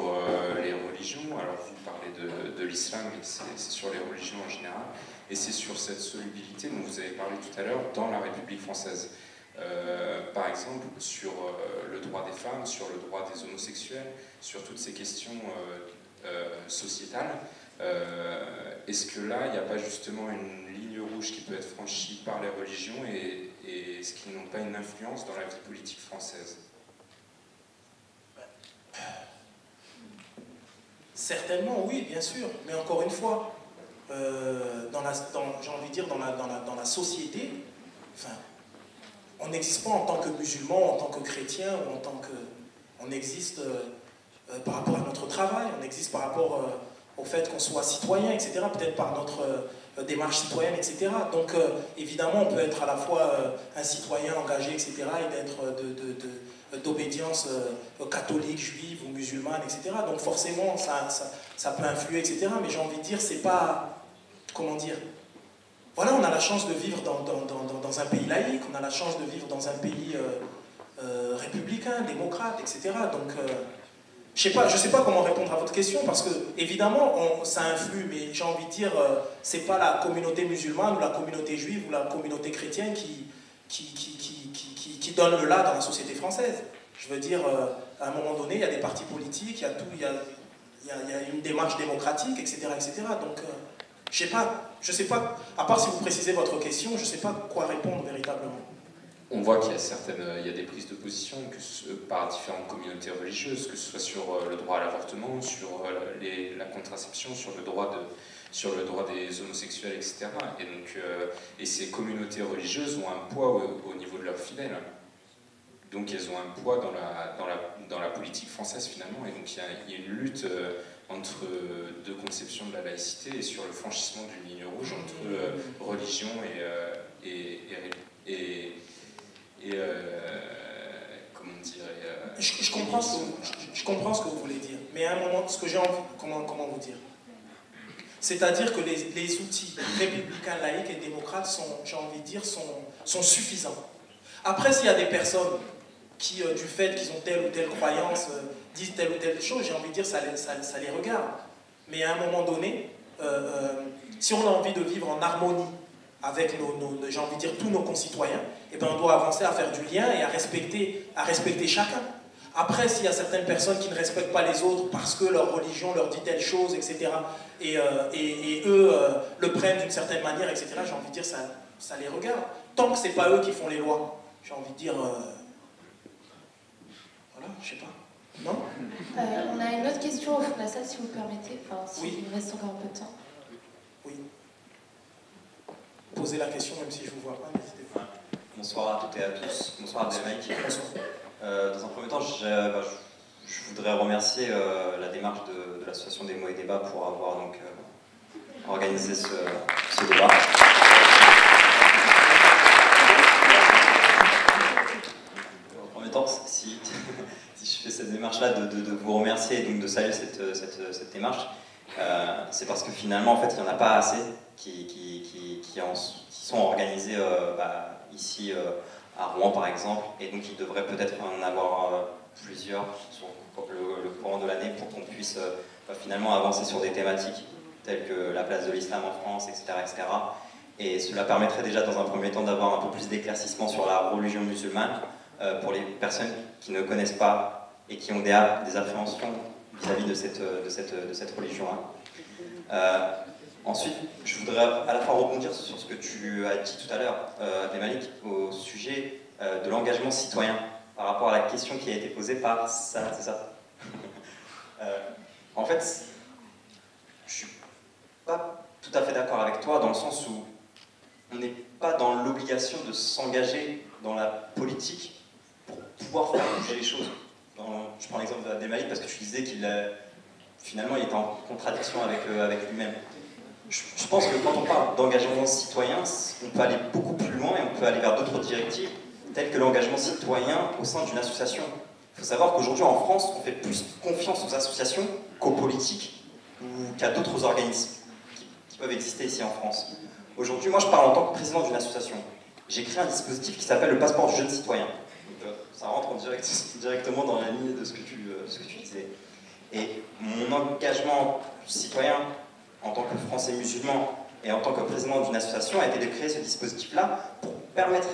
[SPEAKER 12] les religions. Alors, vous parlez de l'islam, mais c'est sur les religions en général, et c'est sur cette solubilité dont vous avez parlé tout à l'heure dans la République française. Par exemple, sur le droit des femmes, sur le droit des homosexuels, sur toutes ces questions sociétale. Est-ce que là, il n'y a pas justement une ligne rouge qui peut être franchie par les religions et est-ce qu'ils n'ont pas une influence dans la vie politique française?
[SPEAKER 1] Certainement, oui, bien sûr. Mais encore une fois, j'ai envie de dire, dans la société, enfin, on n'existe pas en tant que musulman, en tant que chrétien, ou en tant que... On existe par rapport à notre travail, on existe par rapport au fait qu'on soit citoyen, etc., peut-être par notre démarche citoyenne, etc. Donc, évidemment, on peut être à la fois un citoyen engagé, etc., et d'être d'obédience catholique, juive ou musulmane, etc. Donc, forcément, ça peut influer, etc. Mais j'ai envie de dire, c'est pas... Comment dire? Voilà, on a la chance de vivre dans un pays laïque, on a la chance de vivre dans un pays républicain, démocrate, etc. Donc, je sais pas comment répondre à votre question, parce que, évidemment, ça influe, mais j'ai envie de dire, c'est pas la communauté musulmane, ou la communauté juive, ou la communauté chrétienne qui donne le là dans la société française. Je veux dire, à un moment donné, il y a des partis politiques, il y a tout, il y a une démarche démocratique, etc., etc. Donc, je sais pas, à part si vous précisez votre question, je sais pas quoi répondre véritablement.
[SPEAKER 12] On voit qu'il y a des prises de position par différentes communautés religieuses, que ce soit sur le droit à l'avortement, sur la contraception, sur le droit des homosexuels, etc. Et donc, et ces communautés religieuses ont un poids au niveau de leurs fidèles. Donc elles ont un poids dans la politique française finalement. Et donc il y a une lutte entre deux conceptions de la laïcité et sur le franchissement d'une ligne rouge entre religion et comment dire
[SPEAKER 1] je comprends ce que vous voulez dire, mais à un moment, ce que j'ai envie, comment vous dire, c'est-à-dire que les outils républicains, laïques et démocrates j'ai envie de dire, sont suffisants. Après, s'il y a des personnes qui, du fait qu'ils ont telle ou telle croyance, disent telle ou telle chose, j'ai envie de dire, ça les regarde. Mais à un moment donné, si on a envie de vivre en harmonie avec j'ai envie de dire, tous nos concitoyens, eh ben on doit avancer à faire du lien et à respecter chacun. Après, s'il y a certaines personnes qui ne respectent pas les autres parce que leur religion leur dit telle chose, etc., et eux le prennent d'une certaine manière, etc., j'ai envie de dire, ça les regarde. Tant que ce n'est pas eux qui font les lois, j'ai envie de dire... voilà, je sais pas. Non
[SPEAKER 6] On a une autre question au fond de la salle, si vous le permettez. Enfin,
[SPEAKER 1] oui.
[SPEAKER 6] Il reste encore un peu de temps.
[SPEAKER 1] Oui. Posez la question, même si je ne vous vois pas, n'hésitez pas.
[SPEAKER 13] Bonsoir à toutes et à tous. Bonsoir Abdelmalik.
[SPEAKER 1] Bonsoir.
[SPEAKER 13] Dans un premier temps, je voudrais remercier la démarche de l'association des mots et débats pour avoir donc, organisé ce débat. Dans un premier temps, si je fais cette démarche-là, de vous remercier et donc de saluer cette démarche, c'est parce que finalement, en fait, il n'y en a pas assez qui sont organisés ici à Rouen par exemple, et donc il devrait peut-être en avoir plusieurs sur le courant de l'année pour qu'on puisse finalement avancer sur des thématiques telles que la place de l'islam en France, etc., etc. Et cela permettrait déjà dans un premier temps d'avoir un peu plus d'éclaircissement sur la religion musulmane pour les personnes qui ne connaissent pas et qui ont des appréhensions vis-à-vis de cette religion-là. Ensuite, je voudrais à la fois rebondir sur ce que tu as dit tout à l'heure, Abdelmalik, au sujet de l'engagement citoyen, par rapport à la question qui a été posée par Salah, c'est ça. En fait, je suis pas tout à fait d'accord avec toi, dans le sens où on n'est pas dans l'obligation de s'engager dans la politique pour pouvoir faire bouger les choses. Je prends l'exemple d'Abdelmalik parce que tu disais qu'il finalement il était en contradiction avec lui-même. Je pense que quand on parle d'engagement citoyen, on peut aller beaucoup plus loin et on peut aller vers d'autres directives, telles que l'engagement citoyen au sein d'une association. Il faut savoir qu'aujourd'hui en France, on fait plus confiance aux associations qu'aux politiques ou qu'à d'autres organismes qui peuvent exister ici en France. Aujourd'hui, moi je parle en tant que président d'une association. J'ai créé un dispositif qui s'appelle le passeport du jeune citoyen. Donc, ça rentre directement dans la ligne de ce que tu disais. Et mon engagement citoyen en tant que Français musulman et en tant que président d'une association a été de créer ce dispositif-là pour permettre,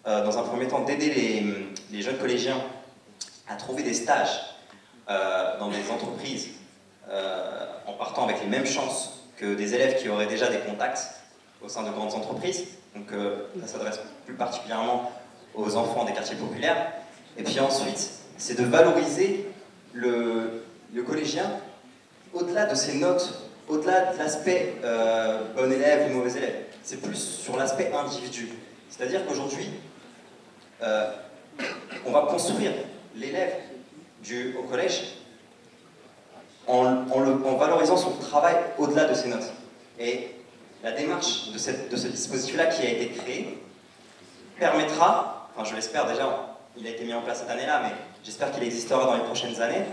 [SPEAKER 13] dans un premier temps, d'aider les jeunes collégiens à trouver des stages dans des entreprises en partant avec les mêmes chances que des élèves qui auraient déjà des contacts au sein de grandes entreprises. Donc ça s'adresse plus particulièrement aux enfants des quartiers populaires. Et puis ensuite, c'est de valoriser le collégien au-delà de ses notes, au-delà de l'aspect bon élève ou mauvais élève. C'est plus sur l'aspect individu. C'est-à-dire qu'aujourd'hui, on va construire l'élève au collège en valorisant son travail au-delà de ses notes. Et la démarche de ce dispositif-là qui a été créé permettra, enfin je l'espère déjà, il a été mis en place cette année-là, mais j'espère qu'il existera dans les prochaines années,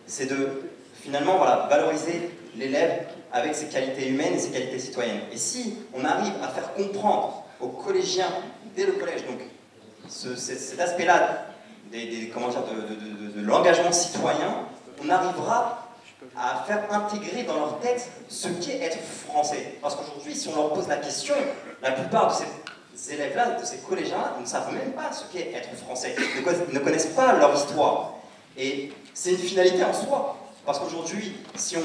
[SPEAKER 13] c'est de finalement valoriser l'élève avec ses qualités humaines et ses qualités citoyennes. Et si on arrive à faire comprendre aux collégiens dès le collège, donc cet aspect-là de l'engagement citoyen, on arrivera à faire intégrer dans leur tête ce qu'est être français. Parce qu'aujourd'hui, si on leur pose la question, la plupart de ces élèves-là, de ces collégiens-là, ne savent même pas ce qu'est être français. Ils ne connaissent pas leur histoire. Et c'est une finalité en soi. Parce qu'aujourd'hui, si on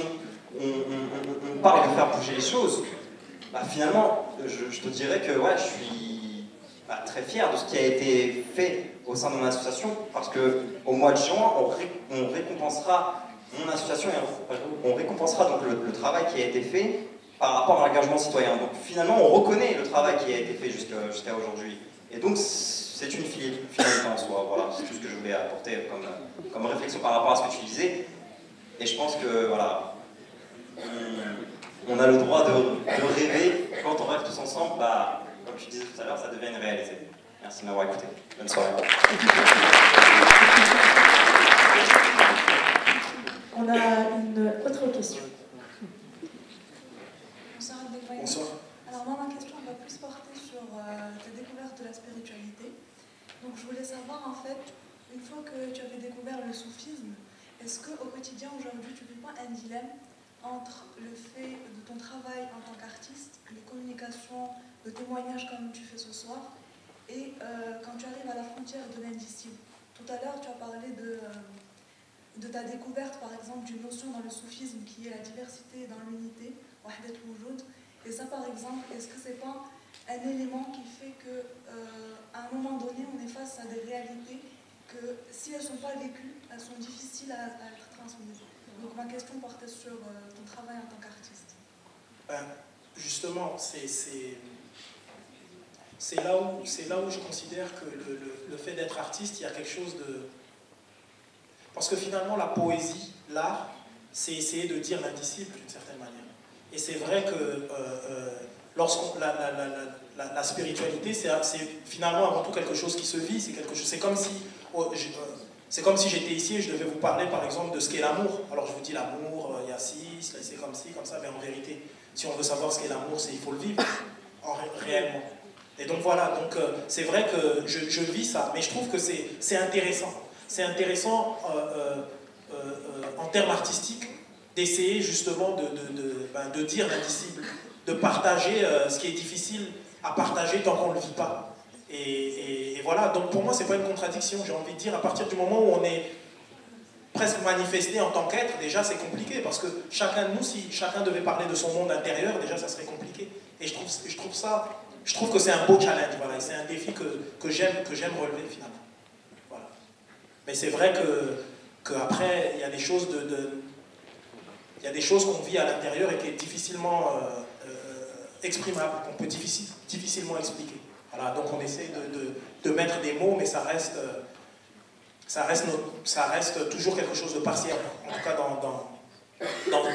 [SPEAKER 13] parle de faire bouger les choses, finalement, je te dirais que ouais, je suis très fier de ce qui a été fait au sein de mon association, parce qu'au mois de juin, on récompensera mon association et on récompensera donc le travail qui a été fait par rapport à l'engagement citoyen. Donc finalement, on reconnaît le travail qui a été fait jusqu'à aujourd'hui. Et donc, c'est une finalité en soi. Voilà, c'est tout ce que je voulais apporter comme réflexion par rapport à ce que tu disais. Et je pense que, voilà, on a le droit de rêver. Quand on rêve tous ensemble, comme tu disais tout à l'heure, ça devient une réalité. Merci de m'avoir écouté. Bonne soirée.
[SPEAKER 14] On a une autre question.
[SPEAKER 1] Bonsoir.
[SPEAKER 15] Alors moi, ma question va plus porter sur tes découvertes de la spiritualité. Donc je voulais savoir, en fait, une fois que tu avais découvert le soufisme, est-ce qu'au quotidien, aujourd'hui, tu ne vis pas un dilemme entre le fait de ton travail en tant qu'artiste, les communications, le témoignage comme tu fais ce soir, et quand tu arrives à la frontière de l'indicible? Tout à l'heure, tu as parlé de ta découverte, par exemple, d'une notion dans le soufisme qui est la diversité dans l'unité, wahdat wujud. Et ça, par exemple, est-ce que c'est pas un élément qui fait qu'à un moment donné, on est face à des réalités que, si elles ne sont pas vécues, elles sont difficiles à être transmises? Donc ma question portait sur ton travail en tant qu'artiste.
[SPEAKER 1] Justement, c'est là où je considère que le fait d'être artiste, il y a quelque chose de... Parce que finalement, la poésie, l'art, c'est essayer de dire l'indicible d'une certaine manière. Et c'est vrai que la spiritualité, c'est finalement avant tout quelque chose qui se vit. C'est comme si j'étais ici et je devais vous parler par exemple de ce qu'est l'amour. Alors je vous dis l'amour, il y a ci, c'est comme ci, comme ça, mais en vérité, si on veut savoir ce qu'est l'amour, il faut le vivre, réellement. Et donc voilà, c'est vrai que je vis ça, mais je trouve que c'est intéressant. C'est intéressant en termes artistiques d'essayer justement de dire l'indicible, de partager ce qui est difficile à partager tant qu'on ne le vit pas. Et voilà, donc pour moi, c'est pas une contradiction, j'ai envie de dire, à partir du moment où on est presque manifesté en tant qu'être, déjà c'est compliqué, parce que chacun de nous, si chacun devait parler de son monde intérieur, déjà ça serait compliqué. Et je trouve que c'est un beau challenge, voilà, et c'est un défi que j'aime relever finalement. Voilà. Mais c'est vrai qu'après, il y a des choses il y a des choses qu'on vit à l'intérieur et qui est difficilement exprimable, qu'on peut difficilement expliquer. Voilà, donc on essaie de mettre des mots, mais ça reste toujours quelque chose de partiel, en tout cas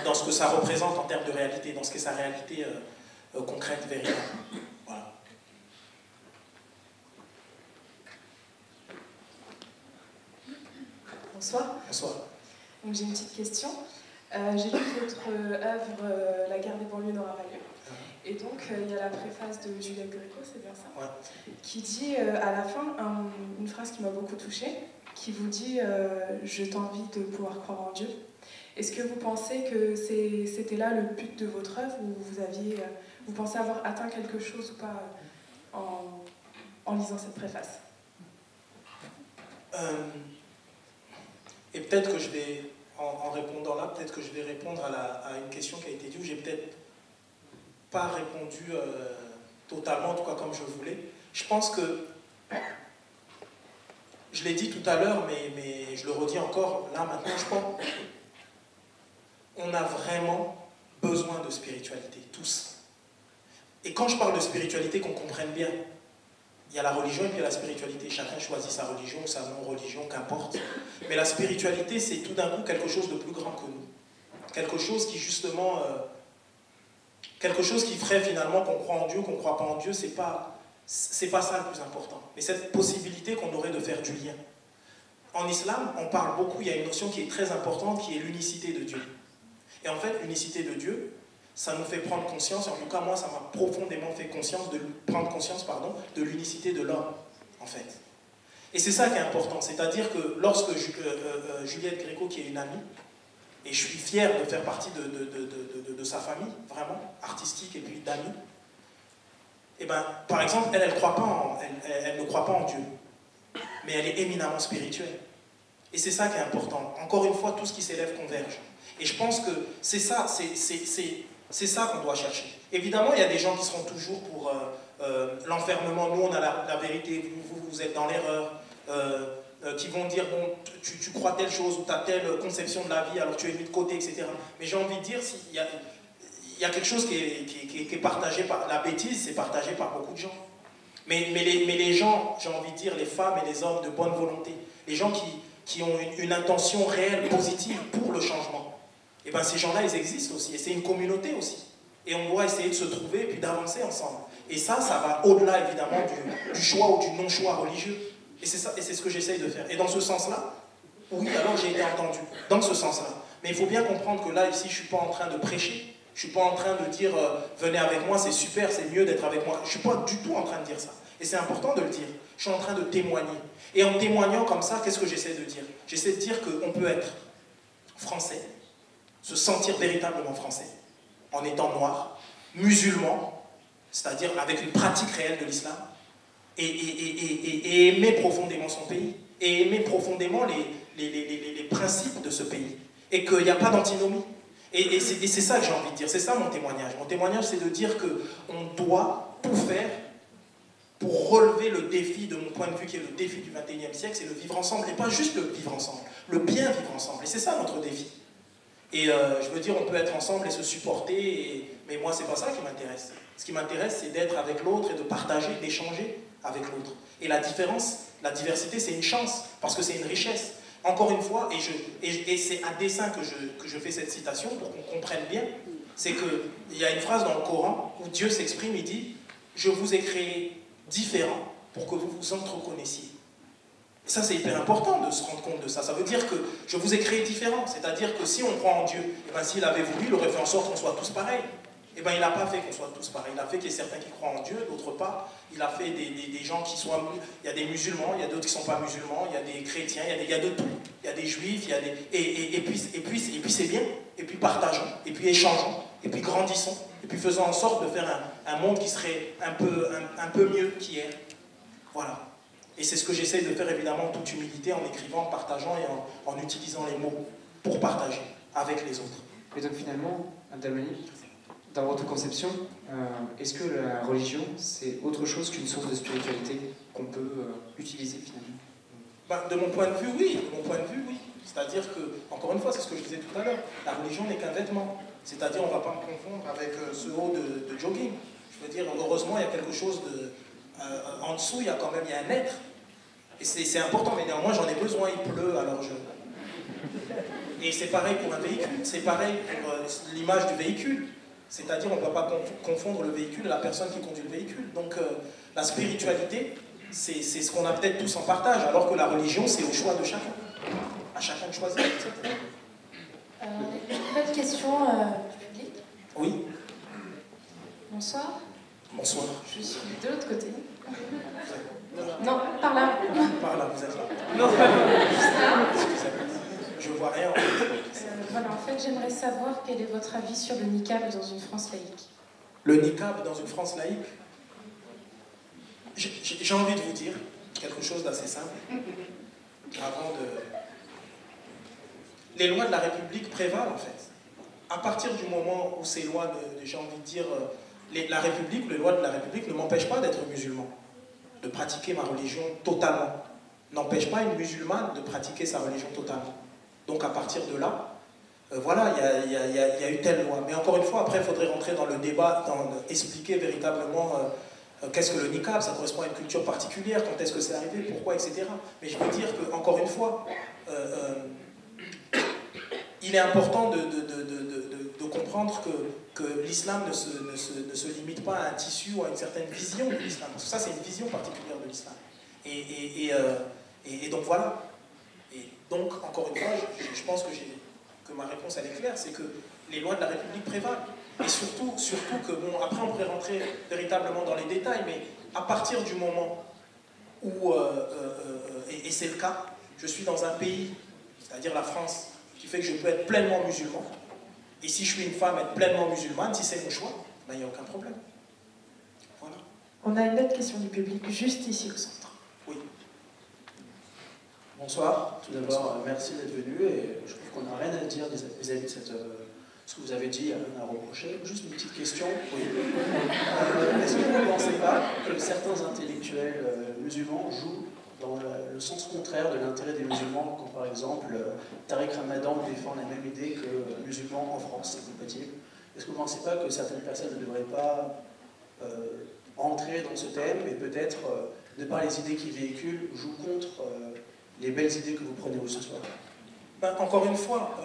[SPEAKER 1] dans ce que ça représente en termes de réalité, dans ce qu'est sa réalité concrète, véritable. Voilà.
[SPEAKER 14] Bonsoir.
[SPEAKER 1] Bonsoir.
[SPEAKER 14] Donc j'ai une petite question. J'ai lu votre œuvre La guerre des banlieues n'aura pas lieu. Et donc il y a la préface de Juliette Gréco, c'est bien ça,
[SPEAKER 1] ouais,
[SPEAKER 14] qui dit à la fin une phrase qui m'a beaucoup touchée, qui vous dit je t'envie de pouvoir croire en Dieu. Est-ce que vous pensez que c'était là le but de votre œuvre, ou vous pensez avoir atteint quelque chose ou pas en lisant cette préface?
[SPEAKER 1] Et peut-être que je vais en répondant là, peut-être que je vais répondre à une question qui a été dite, où j'ai peut-être pas répondu totalement, en tout cas comme je voulais. Je pense que, je l'ai dit tout à l'heure, mais je le redis encore, là maintenant, je pense qu'on a vraiment besoin de spiritualité, tous. Et quand je parle de spiritualité, qu'on comprenne bien, il y a la religion et puis il y a la spiritualité. Chacun choisit sa religion ou sa non-religion, qu'importe. Mais la spiritualité, c'est tout d'un coup quelque chose de plus grand que nous. Quelque chose qui, justement, quelque chose qui ferait finalement qu'on croit en Dieu, qu'on ne croit pas en Dieu, c'est pas ça le plus important. Mais cette possibilité qu'on aurait de faire du lien. En islam, on parle beaucoup, il y a une notion qui est très importante, qui est l'unicité de Dieu. Et en fait, l'unicité de Dieu, ça nous fait prendre conscience, en tout cas moi ça m'a profondément fait prendre conscience de l'unicité de l'homme, en fait. Et c'est ça qui est important, c'est-à-dire que lorsque Juliette Gréco, qui est une amie, et je suis fier de faire partie de sa famille, vraiment, artistique et puis d'amis, et ben, par exemple, elle ne croit pas en Dieu, mais elle est éminemment spirituelle. Et c'est ça qui est important. Encore une fois, tout ce qui s'élève converge. Et je pense que c'est ça, c'est ça qu'on doit chercher. Évidemment, il y a des gens qui seront toujours pour l'enfermement. Nous, on a la vérité, vous êtes dans l'erreur. Qui vont dire, bon, tu crois telle chose ou tu as telle conception de la vie, alors tu es mis de côté, etc. Mais j'ai envie de dire, il y a quelque chose qui est partagé par... La bêtise, c'est partagé par beaucoup de gens. Mais les gens, j'ai envie de dire, les femmes et les hommes de bonne volonté, les gens qui ont une intention réelle, positive pour le changement, et bien ces gens-là, ils existent aussi. Et c'est une communauté aussi. Et on doit essayer de se trouver et puis d'avancer ensemble. Et ça va au-delà, évidemment, du choix ou du non-choix religieux. Et c'est ça, et c'est ce que j'essaye de faire. Et dans ce sens-là, oui, alors j'ai été entendu. Dans ce sens-là. Mais il faut bien comprendre que là, ici, je ne suis pas en train de prêcher. Je ne suis pas en train de dire, venez avec moi, c'est super, c'est mieux d'être avec moi. Je ne suis pas du tout en train de dire ça. Et c'est important de le dire. Je suis en train de témoigner. Et en témoignant comme ça, qu'est-ce que j'essaie de dire? J'essaie de dire qu'on peut être français, se sentir véritablement français, en étant noir, musulman, c'est-à-dire avec une pratique réelle de l'islam, et aimer profondément son pays, et aimer profondément les principes de ce pays, et qu'il n'y a pas d'antinomie. Et c'est ça que j'ai envie de dire, c'est ça mon témoignage. Mon témoignage, c'est de dire qu'on doit tout faire pour relever le défi, de mon point de vue, qui est le défi du XXIe siècle, c'est le vivre ensemble, et pas juste le vivre ensemble, le bien vivre ensemble. Et c'est ça notre défi. Et je veux dire, on peut être ensemble et se supporter, mais moi, c'est pas ça qui m'intéresse. Ce qui m'intéresse, c'est d'être avec l'autre et de partager, d'échanger avec l'autre. Et la différence, la diversité, c'est une chance, parce que c'est une richesse. Encore une fois, et c'est à dessein que je fais cette citation, pour qu'on comprenne bien, c'est qu'il y a une phrase dans le Coran où Dieu s'exprime, il dit « Je vous ai créé différents pour que vous vous entreconnaissiez ». Et ça, c'est hyper important de se rendre compte de ça. Ça veut dire que je vous ai créé différents. C'est-à-dire que si on croit en Dieu, et ben, s'il avait voulu, il aurait fait en sorte qu'on soit tous pareils. Et bien, il n'a pas fait qu'on soit tous pareils. Il a fait qu'il y ait certains qui croient en Dieu, d'autres pas. Il a fait des gens qui soient... Il y a des musulmans, il y a d'autres qui ne sont pas musulmans, il y a des chrétiens, il y a de tout. Il y a des juifs, il y a des... Et puis c'est bien. Et puis partageons, et puis échangeons, et puis grandissons, et puis faisons en sorte de faire un monde qui serait un peu mieux qu'hier. Voilà. Et c'est ce que j'essaie de faire, évidemment, en toute humilité, en écrivant, en partageant et en utilisant les mots pour partager avec les autres.
[SPEAKER 4] Et donc finalement, Abdelmalik, dans votre conception, est-ce que la religion, c'est autre chose qu'une source de spiritualité qu'on peut utiliser finalement?
[SPEAKER 1] Ben, de mon point de vue, oui. De mon point de vue, oui. C'est-à-dire que, encore une fois, c'est ce que je disais tout à l'heure, la religion n'est qu'un vêtement. C'est-à-dire, on ne va pas me confondre avec ce haut de jogging. Je veux dire, heureusement, il y a quelque chose de... en dessous, il y a un être. Et c'est important, mais néanmoins, j'en ai besoin, il pleut, alors je... Et c'est pareil pour un véhicule, c'est pareil pour l'image du véhicule. C'est-à-dire, on ne va pas confondre le véhicule et la personne qui conduit le véhicule. Donc, la spiritualité, c'est ce qu'on a peut-être tous en partage, alors que la religion, c'est au choix de chacun. À chacun de choisir, etc.
[SPEAKER 6] Une autre question du public.
[SPEAKER 1] Oui.
[SPEAKER 6] Bonsoir.
[SPEAKER 1] Bonsoir.
[SPEAKER 6] Je suis de l'autre côté. Non, par là.
[SPEAKER 1] Par là, vous êtes là.
[SPEAKER 6] Non, juste là.
[SPEAKER 1] Je vois rien.
[SPEAKER 6] Voilà, en fait, j'aimerais savoir quel est votre avis sur le niqab dans une France laïque.
[SPEAKER 1] Le niqab dans une France laïque? J'ai envie de vous dire quelque chose d'assez simple. Avant de... les lois de la République prévalent en fait. À partir du moment où ces lois, j'ai envie de dire, la République, les lois de la République ne m'empêchent pas d'être musulman, de pratiquer ma religion totalement. N'empêche pas une musulmane de pratiquer sa religion totalement. Donc à partir de là, voilà, il y a eu telle loi. Mais encore une fois, après, il faudrait rentrer dans le débat, expliquer véritablement qu'est-ce que le niqab, ça correspond à une culture particulière, quand est-ce que c'est arrivé, pourquoi, etc. Mais je veux dire que, encore une fois, il est important de comprendre que l'islam ne se limite pas à un tissu ou à une certaine vision de l'islam. Parce que ça, c'est une vision particulière de l'islam. Et donc voilà. Et donc, encore une fois, je pense que ma réponse, elle est claire, c'est que les lois de la République prévalent. Et surtout que, bon, après on pourrait rentrer véritablement dans les détails, mais à partir du moment où, et c'est le cas, je suis dans un pays, c'est-à-dire la France, qui fait que je peux être pleinement musulman, et si je suis une femme, être pleinement musulmane, si c'est mon choix, ben, il n'y a aucun problème. Voilà.
[SPEAKER 6] On a une autre question du public, juste ici au centre.
[SPEAKER 1] Oui.
[SPEAKER 16] Bonsoir. Tout d'abord, merci d'être venu, et je trouve qu'on n'a rien à dire vis-à-vis de ce que vous avez dit, il n'y a rien à reprocher. Juste une petite question. Oui. Est-ce que vous ne pensez pas que certains intellectuels musulmans jouent dans le sens contraire de l'intérêt des musulmans, quand par exemple Tariq Ramadan défend la même idée que musulmans en France, c'est compatible? Est-ce que vous ne pensez pas que certaines personnes ne devraient pas entrer dans ce thème et peut-être, de par les idées qu'ils véhiculent, jouent contre les belles idées que vous prenez vous ce soir?
[SPEAKER 1] Ben, encore une fois,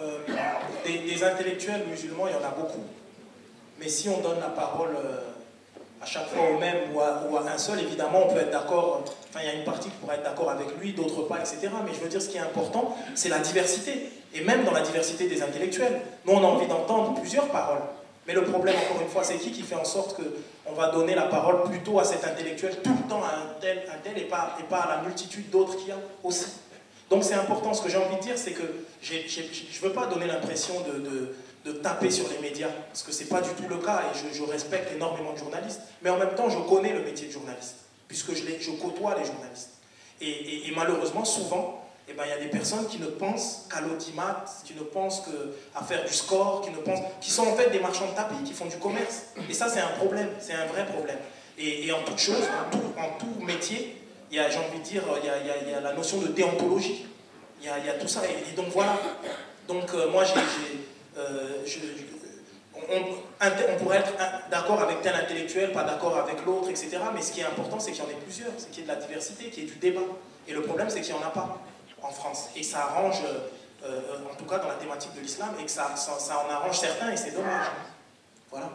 [SPEAKER 1] des intellectuels musulmans, il y en a beaucoup. Mais si on donne la parole à chaque fois au même ou à un seul, évidemment, on peut être d'accord. Enfin, il y a une partie qui pourrait être d'accord avec lui, d'autres pas, etc. Mais je veux dire, ce qui est important, c'est la diversité. Et même dans la diversité des intellectuels. Nous, on a envie d'entendre plusieurs paroles. Mais le problème, encore une fois, c'est qui fait en sorte qu'on va donner la parole plutôt à cet intellectuel tout le temps à un tel et pas à la multitude d'autres qu'il y a aussi. Donc c'est important. Ce que j'ai envie de dire, c'est que je ne veux pas donner l'impression de taper sur les médias, parce que ce n'est pas du tout le cas, et je respecte énormément de journalistes, mais en même temps, je connais le métier de journaliste, puisque je côtoie les journalistes. Et malheureusement, souvent, eh ben, y a des personnes qui ne pensent qu'à l'audimat, qui ne pensent qu'à faire du score, qui sont en fait des marchands de tapis, qui font du commerce. Et ça, c'est un problème, c'est un vrai problème. Et en toute chose, en tout métier, j'ai envie de dire, il y a la notion de déontologie. Il y a tout ça. Et donc voilà. Donc moi, on pourrait être d'accord avec tel intellectuel, pas d'accord avec l'autre, etc. Mais ce qui est important, c'est qu'il y en ait plusieurs, c'est qu'il y ait de la diversité, qu'il y ait du débat. Et le problème, c'est qu'il n'y en a pas en France. Et ça arrange, en tout cas dans la thématique de l'islam, et que ça en arrange certains, et c'est dommage. Voilà.